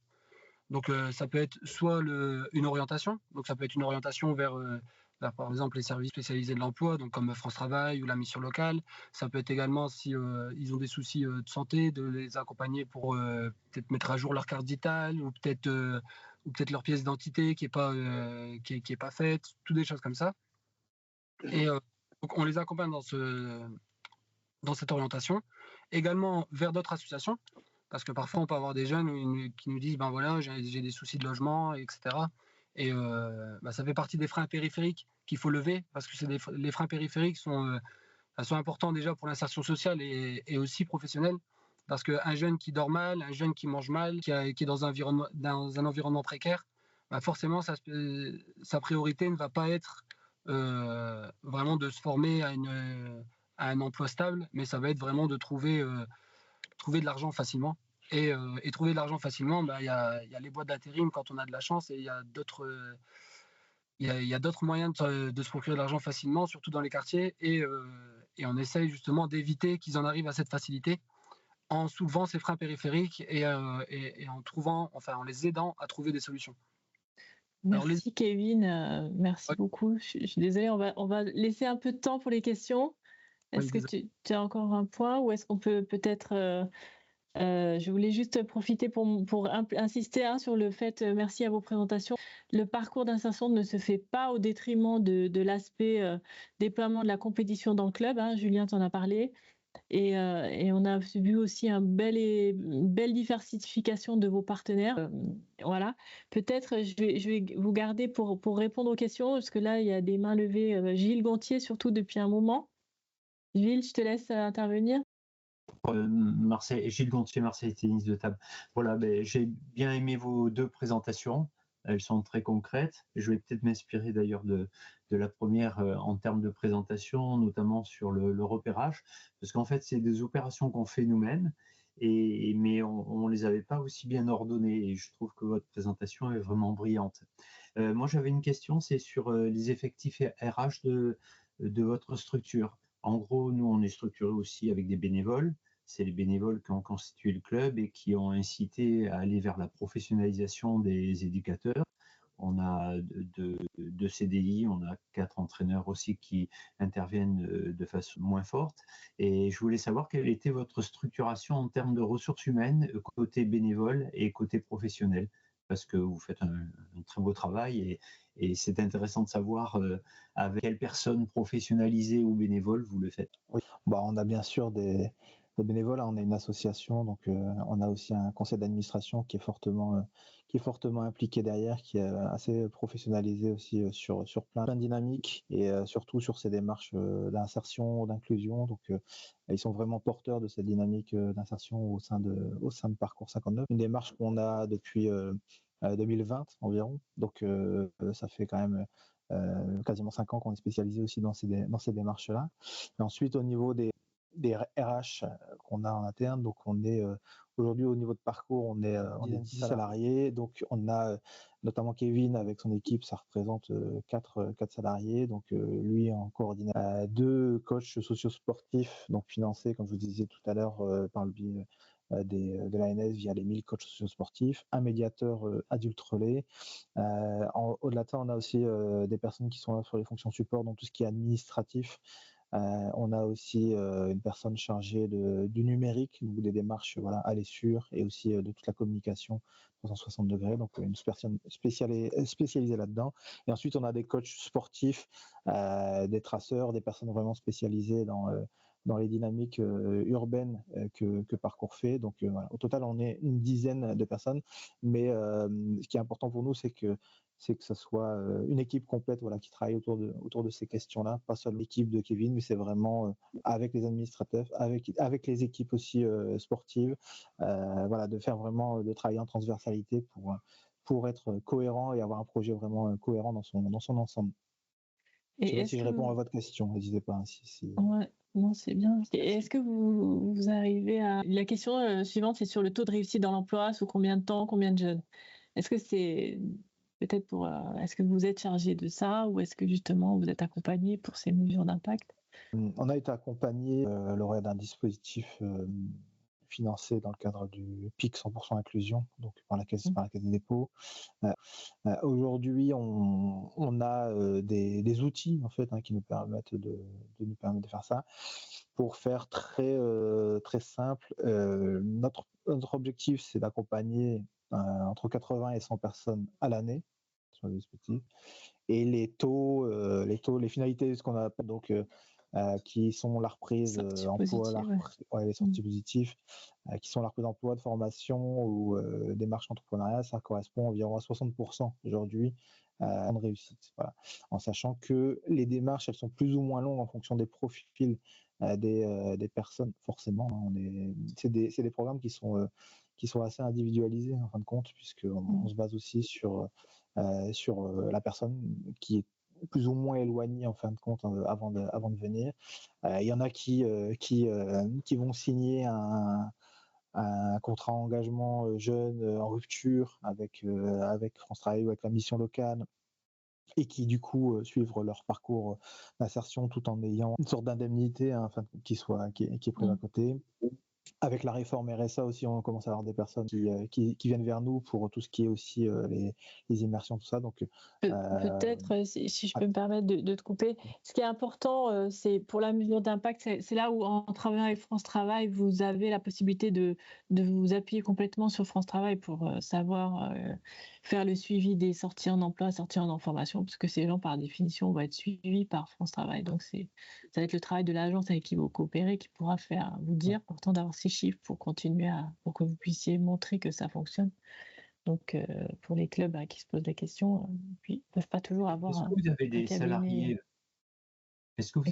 Donc ça peut être soit une orientation, donc ça peut être une orientation vers par exemple les services spécialisés de l'emploi, donc comme France Travail ou la mission locale. Ça peut être également, si ils ont des soucis de santé, de les accompagner pour peut-être mettre à jour leur carte vitale ou peut-être leur pièce d'identité qui est pas faite, toutes des choses comme ça. Et donc on les accompagne dans cette orientation, également vers d'autres associations, parce que parfois on peut avoir des jeunes qui nous disent ben voilà, j'ai des soucis de logement, etc. Et ça fait partie des freins périphériques qu'il faut lever, parce que les freins périphériques sont importants déjà pour l'insertion sociale et aussi professionnelle, parce qu'un jeune qui dort mal, un jeune qui mange mal, qui est dans un environnement précaire, forcément sa priorité ne va pas être vraiment de se former à un emploi stable, mais ça va être vraiment de trouver de l'argent facilement. Et trouver de l'argent facilement, il y a les boîtes d'intérim quand on a de la chance, et il y a d'autres moyens de se procurer de l'argent facilement, surtout dans les quartiers, et on essaye justement d'éviter qu'ils en arrivent à cette facilité en soulevant ces freins périphériques et en les aidant à trouver des solutions. Merci Kevin, merci Ouais. beaucoup. Je suis désolée, on va laisser un peu de temps pour les questions. Est-ce que tu as encore un point, ou est-ce qu'on peut peut-être... je voulais juste profiter pour insister sur le fait, merci à vos présentations, le parcours d'insertion ne se fait pas au détriment de l'aspect déploiement de la compétition dans le club. Julien t'en a parlé. Et on a vu aussi une belle diversification de vos partenaires. Voilà. Peut-être je vais vous garder pour répondre aux questions, parce que là, il y a des mains levées. Gilles Gontier, surtout depuis un moment. Gilles, je te laisse intervenir. Gilles Gontier, Marseille Tennis de Table. Voilà, j'ai bien aimé vos deux présentations. Elles sont très concrètes. Je vais peut-être m'inspirer d'ailleurs de la première en termes de présentation, notamment sur le repérage, parce qu'en fait, c'est des opérations qu'on fait nous-mêmes, mais on ne les avait pas aussi bien ordonnées, et je trouve que votre présentation est vraiment brillante. Moi, j'avais une question, c'est sur les effectifs RH de votre structure. En gros, nous, on est structuré aussi avec des bénévoles. C'est les bénévoles qui ont constitué le club et qui ont incité à aller vers la professionnalisation des éducateurs. On a deux CDI, on a 4 entraîneurs aussi qui interviennent de façon moins forte. Et je voulais savoir quelle était votre structuration en termes de ressources humaines, côté bénévole et côté professionnel, parce que vous faites un très beau travail, et c'est intéressant de savoir avec quelles personnes professionnalisées ou bénévoles vous le faites. Oui, on a bien sûr des bénévoles, on est une association, donc on a aussi un conseil d'administration qui est fortement impliqué derrière, qui est assez professionnalisé aussi sur plein de dynamiques, et surtout sur ces démarches d'insertion, d'inclusion. Donc ils sont vraiment porteurs de cette dynamique d'insertion au sein de Parcours 59. Une démarche qu'on a depuis 2020 environ, donc ça fait quand même quasiment 5 ans qu'on est spécialisé aussi dans ces démarches-là. Et ensuite, au niveau des RH qu'on a en interne, donc on est aujourd'hui au niveau de Parcours, on est 10 salariés. Donc on a notamment Kevin avec son équipe, ça représente 4 salariés. Donc lui en coordinateur, 2 coachs sociosportifs, donc financés, comme je vous disais tout à l'heure, par le biais de l'ANS via les 1000 coachs sociosportifs, un médiateur adulte relais. Au-delà de ça, on a aussi des personnes qui sont là sur les fonctions support, donc tout ce qui est administratif. On a aussi une personne chargée du numérique, ou des démarches aller sur, et aussi de toute la communication 360 degrés, donc une personne spécialisée là-dedans. Et ensuite, on a des coachs sportifs, des traceurs, des personnes vraiment spécialisées dans les dynamiques urbaines que Parcours fait. Donc voilà. Au total, on est une dizaine de personnes, mais ce qui est important pour nous, c'est que ce soit une équipe complète qui travaille autour de ces questions-là, pas seulement l'équipe de Kevin, mais c'est vraiment avec les administrateurs, avec les équipes aussi sportives, de faire vraiment, de travailler en transversalité pour être cohérent et avoir un projet vraiment cohérent dans son ensemble. Je ne sais Et pas est-ce si je que réponds à votre question, n'hésitez pas. ouais, non, c'est bien. Et est-ce que vous arrivez à... La question suivante, c'est sur le taux de réussite dans l'emploi, sous combien de temps, combien de jeunes? Est-ce que c'est peut-être est-ce que vous êtes chargé de ça ou est-ce que justement vous êtes accompagné pour ces mesures d'impact? On a été accompagné lors d'un dispositif financé dans le cadre du PIC 100% inclusion, donc par la Caisse des dépôts. Aujourd'hui, on a des outils en fait qui nous permettent de faire ça. Pour faire très simple, notre objectif, c'est d'accompagner entre 80 et 100 personnes à l'année sur le dispositif. Et les finalités, ce qu'on appelle donc qui sont la reprise emploi, les sorties positives, qui sont la reprise d'emploi, de formation ou démarche entrepreneuriale, ça correspond environ à 60% aujourd'hui de réussite. Voilà. En sachant que les démarches, elles sont plus ou moins longues en fonction des profils des personnes, forcément. C'est des programmes qui sont assez individualisés en fin de compte, puisqu'on se base aussi sur la personne qui est plus ou moins éloignée en fin de compte avant de venir. Il y en a qui vont signer un contrat engagement jeune en rupture avec France Travail ou avec la mission locale et qui du coup suivent leur parcours d'insertion tout en ayant une sorte d'indemnité qui est prise à côté. Avec la réforme RSA aussi, on commence à avoir des personnes qui viennent vers nous pour tout ce qui est aussi les immersions, tout ça. Donc, peut-être, si je peux me permettre de te couper, ce qui est important, c'est pour la mesure d'impact, c'est là où en travaillant avec France Travail, vous avez la possibilité de vous appuyer complètement sur France Travail pour savoir faire le suivi des sorties en emploi, sorties en formation, parce que ces gens, par définition, vont être suivis par France Travail. Donc, ça va être le travail de l'agence avec qui vous coopérez qui pourra vous dire, pourtant, d'avoir ces chiffres pour continuer pour que vous puissiez montrer que ça fonctionne. Donc, pour les clubs qui se posent la question, ils ne peuvent pas toujours avoir Est-ce que vous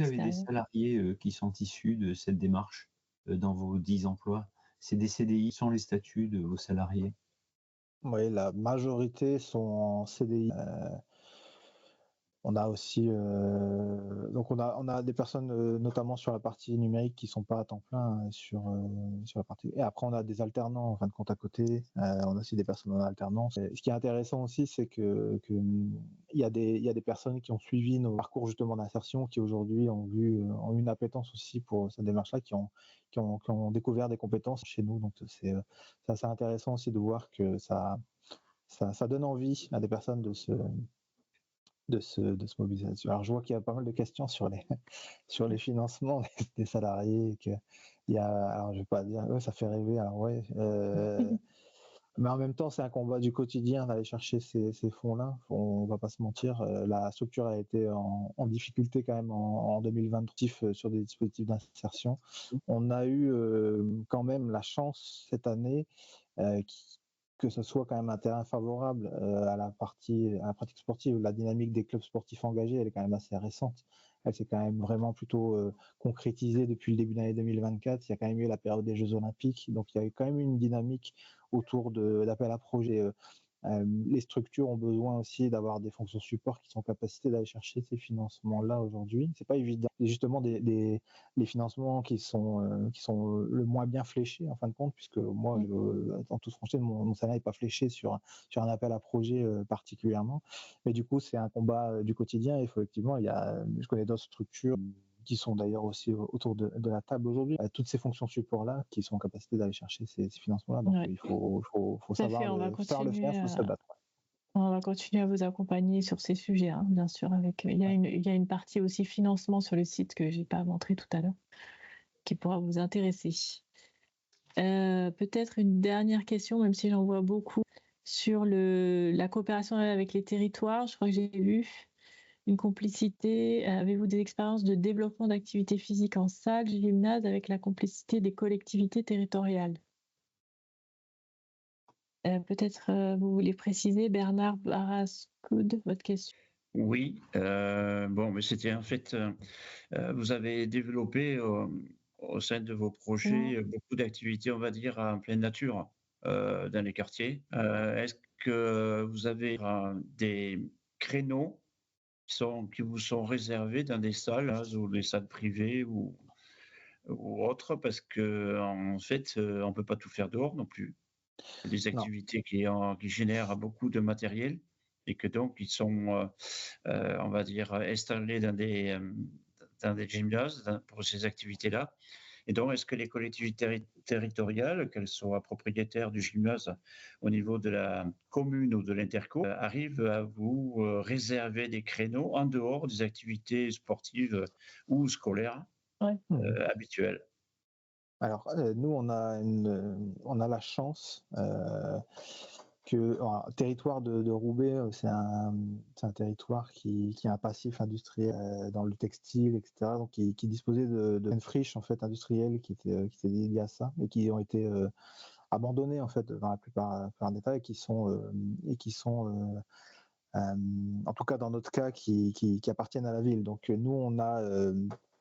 avez des salariés qui sont issus de cette démarche dans vos 10 emplois? C'est des CDI, sont les statuts de vos salariés? Oui, la majorité sont en CDI. On a aussi donc on a des personnes notamment sur la partie numérique qui sont pas à temps plein sur la partie, et après on a des alternants en fin de compte à côté. On a aussi des personnes en alternance. Et ce qui est intéressant aussi, c'est que il y a des personnes qui ont suivi nos parcours justement d'insertion, qui aujourd'hui ont eu une appétence aussi pour cette démarche-là, qui ont découvert des compétences chez nous. Donc c'est assez intéressant aussi de voir que ça donne envie à des personnes de se mobiliser là-dessus. Alors je vois qu'il y a pas mal de questions sur les financements des salariés, alors je vais pas dire ça fait rêver, alors ouais, mais en même temps c'est un combat du quotidien d'aller chercher ces fonds-là. On va pas se mentir, la structure a été en difficulté quand même en 2020 sur des dispositifs d'insertion. On a eu quand même la chance cette année que ce soit quand même un terrain favorable à la pratique sportive. La dynamique des clubs sportifs engagés, elle est quand même assez récente. Elle s'est quand même vraiment plutôt concrétisée depuis le début de l'année 2024. Il y a quand même eu la période des Jeux Olympiques, donc il y a eu quand même une dynamique autour d'appels à projets. Les structures ont besoin aussi d'avoir des fonctions support qui sont en capacité d'aller chercher ces financements-là aujourd'hui. C'est pas évident. Et justement, les financements qui sont le moins bien fléchés en fin de compte, puisque moi, en toute franchise, mon salaire n'est pas fléché sur un appel à projet particulièrement. Mais du coup, c'est un combat du quotidien. Et effectivement, je connais d'autres structures qui sont d'ailleurs aussi autour de la table aujourd'hui, toutes ces fonctions support-là qui sont en capacité d'aller chercher ces financements-là. Donc il faut savoir le faire, il faut se battre. On va continuer à vous accompagner sur ces sujets, bien sûr. Il y a une partie aussi financement sur le site que je n'ai pas montré tout à l'heure, qui pourra vous intéresser. Peut-être une dernière question, même si j'en vois beaucoup, sur la coopération avec les territoires. Je crois que j'ai vu une complicité. Avez-vous des expériences de développement d'activités physiques en salle, gymnase, avec la complicité des collectivités territoriales? Peut-être vous voulez préciser, Bernard Barascoud, votre question. Oui, mais c'était en fait, vous avez développé au sein de vos projets beaucoup d'activités, on va dire, en pleine nature dans les quartiers. Est-ce que vous avez des créneaux qui vous sont réservés dans des salles, hein, ou des salles privées ou autres, parce qu'en fait, on ne peut pas tout faire dehors non plus. C'est des Non. activités qui génèrent beaucoup de matériel et que donc ils sont, on va dire, installés dans des gymnases pour ces activités-là. Et donc, est-ce que les collectivités territoriales, qu'elles soient propriétaires du gymnase au niveau de la commune ou de l'interco, arrivent à vous réserver des créneaux en dehors des activités sportives ou scolaires Ouais. habituelles? Alors, nous, on a la chance territoire de Roubaix, c'est un territoire qui a un passif industriel dans le textile, etc. Donc, qui disposait de friches en fait industrielles qui étaient dédiées à ça et qui ont été abandonnées en fait dans la plupart d'États et qui sont en tout cas dans notre cas qui appartiennent à la ville. Donc nous on a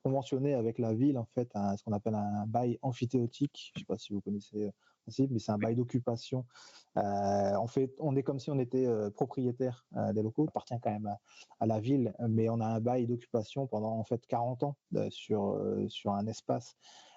conventionné avec la ville en fait ce qu'on appelle un bail amphithéotique. Je ne sais pas si vous connaissez le principe, mais c'est un bail d'occupation. En fait, on est comme si on était propriétaire des locaux, on appartient quand même à la ville, mais on a un bail d'occupation pendant en fait 40 ans sur un espace.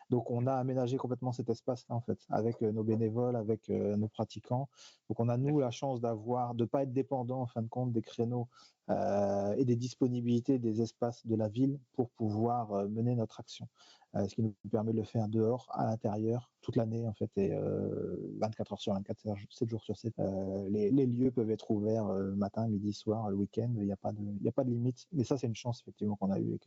Donc on a aménagé complètement cet espace-là en fait, avec nos bénévoles, avec nos pratiquants. Donc on a nous la chance de ne pas être dépendant en fin de compte des créneaux et des disponibilités des espaces de la ville pour pouvoir mener notre action. Ce qui nous permet de le faire dehors, à l'intérieur, toute l'année en fait, et 24 heures sur 24, 7 jours sur 7. Les lieux peuvent être ouverts matin, midi, soir, le week-end, il n'y a pas de limite. Mais ça, c'est une chance effectivement qu'on a eue.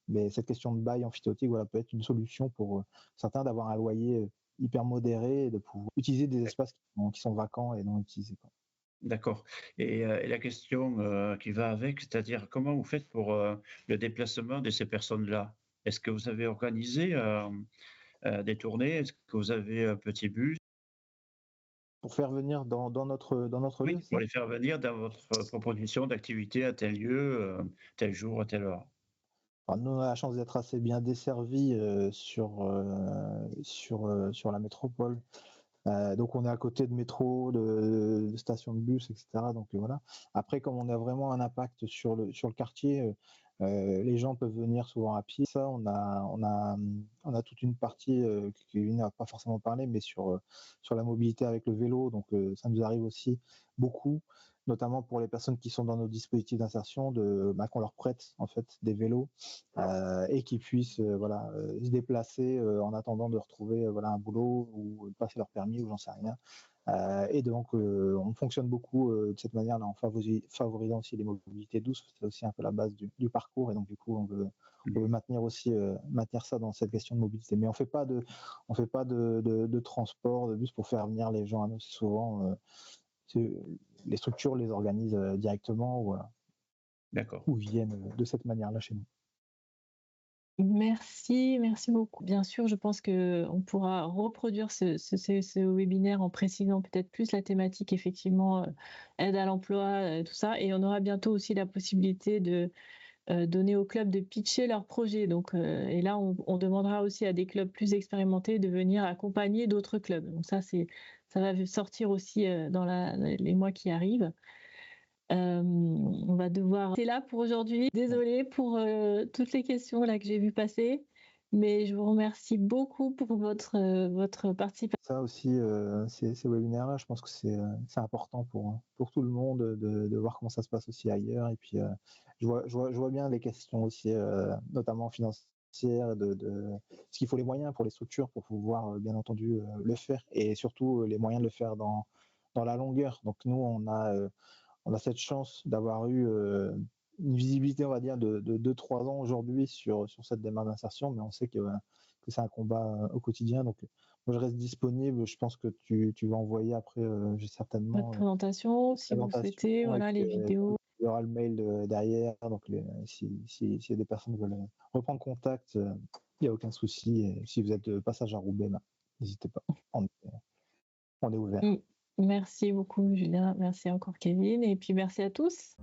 Mais cette question de bail amphithéotique peut être une solution pour certains d'avoir un loyer hyper modéré et de pouvoir utiliser des espaces qui sont vacants et non utilisés. D'accord. Et la question qui va avec, c'est-à-dire comment vous faites pour le déplacement de ces personnes-là? Est-ce que vous avez organisé des tournées? Est-ce que vous avez un petit bus? Pour faire venir dans notre lieu, Oui, pour les faire venir dans votre proposition d'activité à tel lieu, tel jour, à telle heure. Alors, nous, on a la chance d'être assez bien desservis sur la métropole. Donc on est à côté de métro, de stations de bus, etc. Donc voilà. Après, comme on a vraiment un impact sur le quartier, les gens peuvent venir souvent à pied. Ça, on a toute une partie qui n'a pas forcément parlé, mais sur la mobilité avec le vélo. Donc ça nous arrive aussi beaucoup, notamment pour les personnes qui sont dans nos dispositifs d'insertion, qu'on leur prête en fait des vélos et qu'ils puissent se déplacer en attendant de retrouver un boulot ou de passer leur permis ou j'en sais rien. Et donc on fonctionne beaucoup de cette manière-là en favorisant aussi les mobilités douces. C'est aussi un peu la base du parcours et donc du coup on veut maintenir ça dans cette question de mobilité. Mais on fait pas de transport de bus pour faire venir les gens à nous. Souvent les structures les organisent directement ou viennent de cette manière-là chez nous. Merci beaucoup. Bien sûr, je pense qu'on pourra reproduire ce webinaire en précisant peut-être plus la thématique, effectivement, aide à l'emploi, tout ça. Et on aura bientôt aussi la possibilité de donner aux clubs de pitcher leurs projets. Donc, et là, on demandera aussi à des clubs plus expérimentés de venir accompagner d'autres clubs. Donc ça va sortir aussi dans les mois qui arrivent. On va devoir rester là pour aujourd'hui. Désolée pour toutes les questions là que j'ai vu passer, mais je vous remercie beaucoup pour votre participation. Ça aussi, ces webinaires-là, je pense que c'est important pour tout le monde de voir comment ça se passe aussi ailleurs. Et puis, je vois bien les questions aussi, notamment financières, de ce qu'il faut les moyens pour les structures pour pouvoir, bien entendu, le faire et surtout les moyens de le faire dans la longueur. Donc nous, on a cette chance d'avoir eu une visibilité, on va dire, de 2-3 ans aujourd'hui sur cette démarche d'insertion, mais on sait que c'est un combat au quotidien. Donc, moi, je reste disponible. Je pense que tu vas envoyer après, j'ai certainement Votre présentation, si vous souhaitez, les vidéos. Il y aura le mail derrière. Donc, s'il y a des personnes qui veulent reprendre contact, il n'y a aucun souci. Et si vous êtes de passage à Roubaix, n'hésitez pas. On est ouvert. Merci beaucoup, Julien. Merci encore, Kevin. Et puis, merci à tous.